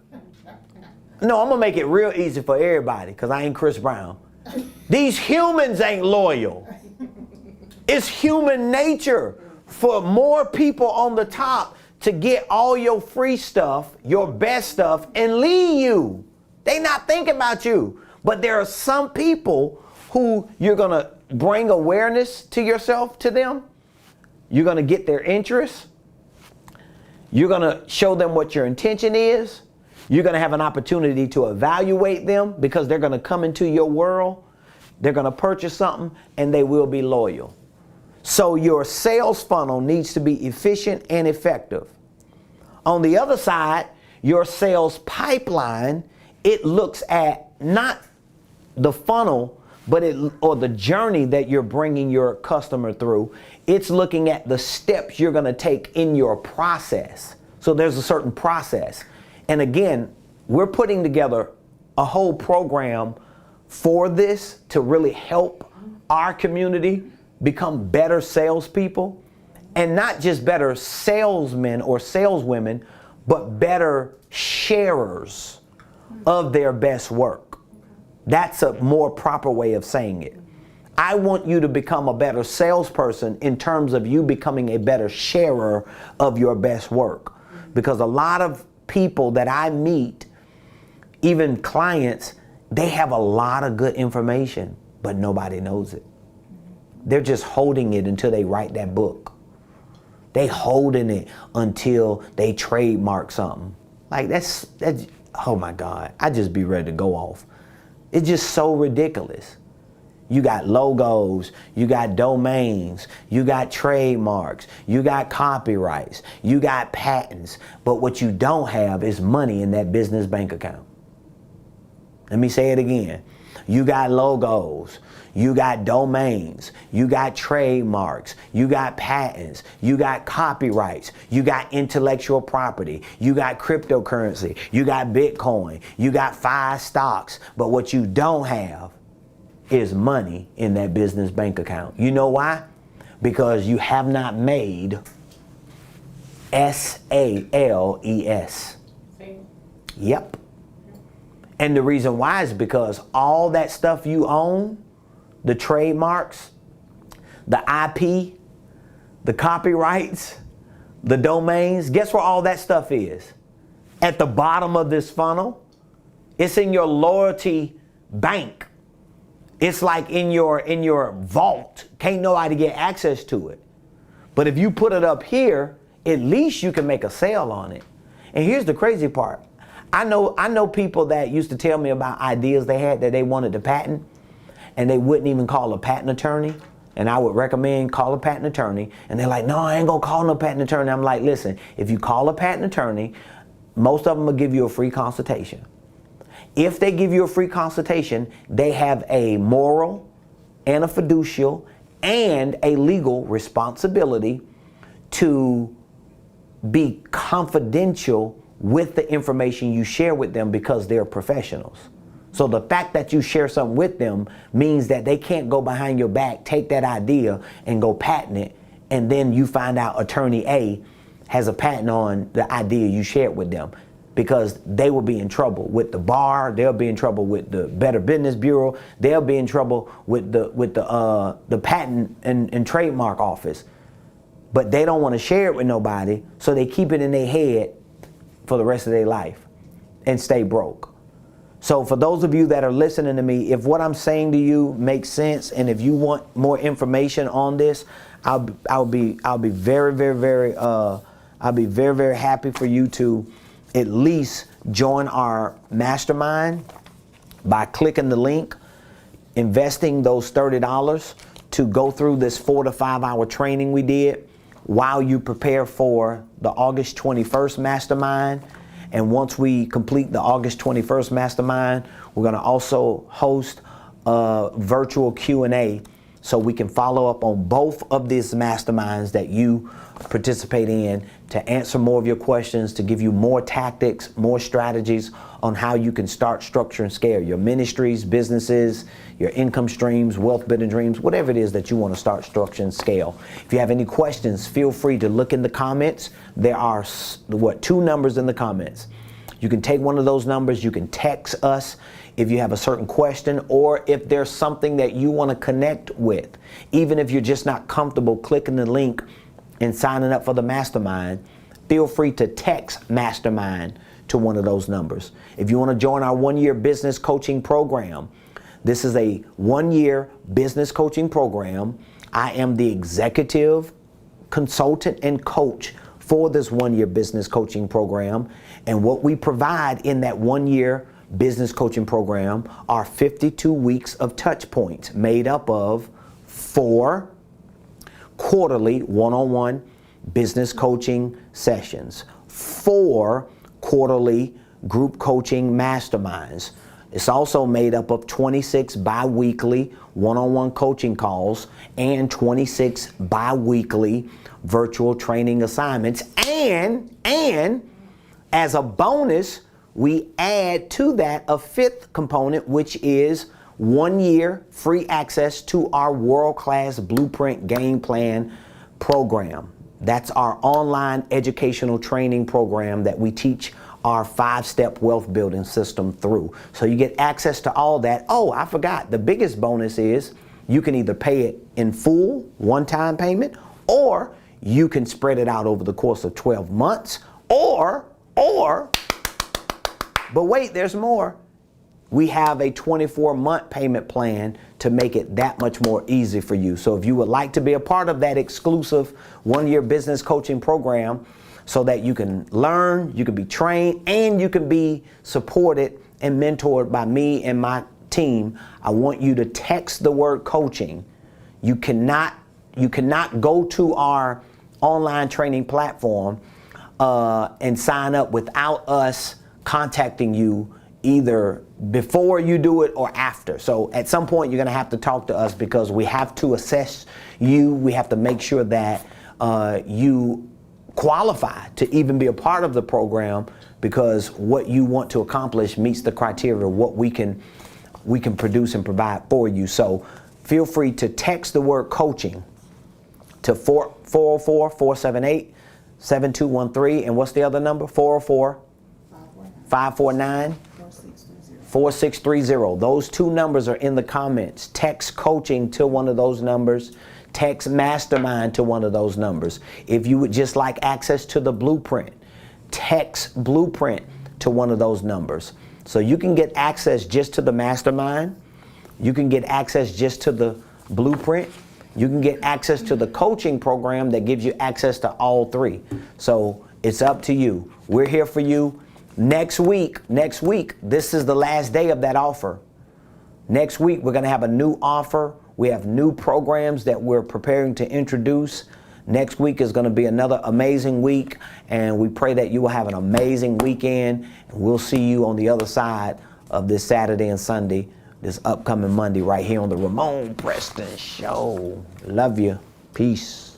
No, I'm going to make it real easy for everybody because I ain't Chris Brown. These humans ain't loyal. It's human nature for more people on the top to get all your free stuff, your best stuff, and leave you. They not thinking about you. But there are some people who you're going to bring awareness to yourself to them. You're going to get their interest. You're going to show them what your intention is. You're going to have an opportunity to evaluate them because they're going to come into your world. They're going to purchase something and they will be loyal. So your sales funnel needs to be efficient and effective. On the other side, your sales pipeline, it looks at not the funnel, but or the journey that you're bringing your customer through. It's looking at the steps you're going to take in your process. So there's a certain process. And again, we're putting together a whole program for this to really help our community become better salespeople, and not just better salesmen or saleswomen, but better sharers of their best work. That's a more proper way of saying it. I want you to become a better salesperson in terms of you becoming a better sharer of your best work. Because a lot of people that I meet, even clients, they have a lot of good information, but nobody knows it. They're just holding it until they write that book. They holding it until they trademark something. Like that's, oh my God, I just be ready to go off. It's just so ridiculous. You got logos, you got domains, you got trademarks, you got copyrights, you got patents, but what you don't have is money in that business bank account. Let me say it again. You got logos, you got domains, you got trademarks, you got patents, you got copyrights, you got intellectual property, you got cryptocurrency, you got Bitcoin, you got 5 stocks, but what you don't have is money in that business bank account. You know why? Because you have not made SALES. Yep. And the reason why is because all that stuff you own, the trademarks, the IP, the copyrights, the domains, guess where all that stuff is? At the bottom of this funnel. It's in your loyalty bank. It's like in your vault. Can't nobody get access to it. But if you put it up here, at least you can make a sale on it. And here's the crazy part. I know people that used to tell me about ideas they had that they wanted to patent, and they wouldn't even call a patent attorney. And I would recommend call a patent attorney. And they're like, no, I ain't gonna call no patent attorney. I'm like, listen, if you call a patent attorney, most of them will give you a free consultation. If they give you a free consultation, they have a moral and a fiducial and a legal responsibility to be confidential with the information you share with them because they're professionals. So the fact that you share something with them means that they can't go behind your back, take that idea and go patent it, and then you find out attorney A has a patent on the idea you shared with them, because they will be in trouble with the bar, they'll be in trouble with the Better Business Bureau, they'll be in trouble with the patent and trademark office. But they don't want to share it with nobody, so they keep it in their head for the rest of their life and stay broke. So for those of you that are listening to me, if what I'm saying to you makes sense, and if you want more information on this, I'll be very, very, very happy for you to at least join our mastermind by clicking the link, investing those $30 to go through this 4 to 5 hour training we did while you prepare for the August 21st mastermind. And once we complete the August 21st mastermind, we're going to also host a virtual Q&A so we can follow up on both of these masterminds that you participate in, to answer more of your questions, to give you more tactics, more strategies on how you can start, structure, and scale your ministries, businesses, your income streams, wealth building dreams, whatever it is that you want to start, structure, and scale. If you have any questions, feel free to look in the comments. There are 2 numbers in the comments. You can take one of those numbers, you can text us if you have a certain question, or if there's something that you want to connect with. Even if you're just not comfortable clicking the link and signing up for the mastermind, feel free to text mastermind to one of those numbers. If you want to join our 1-year business coaching program, this is a 1-year business coaching program. I am the executive consultant and coach for this 1-year business coaching program. And what we provide in that 1-year business coaching program are 52 weeks of touch points made up of 4 quarterly one-on-one business coaching sessions, 4 quarterly group coaching masterminds. It's also made up of 26 bi-weekly one-on-one coaching calls and 26 bi-weekly virtual training assignments. And as a bonus, we add to that a 5th component, which is 1 year free access to our world-class blueprint game plan program. That's our online educational training program that we teach our 5-step wealth building system through. So you get access to all that. Oh, I forgot. The biggest bonus is you can either pay it in full, one-time payment, or you can spread it out over the course of 12 months, but wait, there's more. We have a 24-month payment plan to make it that much more easy for you. So if you would like to be a part of that exclusive 1-year business coaching program so that you can learn, you can be trained, and you can be supported and mentored by me and my team, I want you to text the word coaching. You cannot go to our online training platform and sign up without us contacting you either before you do it or after. So at some point you're going to have to talk to us, because we have to assess you. We have to make sure that you qualify to even be a part of the program, because what you want to accomplish meets the criteria of what we can produce and provide for you. So feel free to text the word coaching to 404-478 7213. And what's the other number? 404 549 4630. Those two numbers are in the comments. Text coaching to one of those numbers. Text mastermind to one of those numbers. If you would just like access to the blueprint, text blueprint to one of those numbers. So you can get access just to the mastermind. You can get access just to the blueprint. You can get access to the coaching program that gives you access to all three. So it's up to you. We're here for you. Next week, this is the last day of that offer. Next week, we're going to have a new offer. We have new programs that we're preparing to introduce. Next week is going to be another amazing week, and we pray that you will have an amazing weekend. And we'll see you on the other side of this Saturday and Sunday, this upcoming Monday, right here on the Ramonepreston Show. Love you. Peace.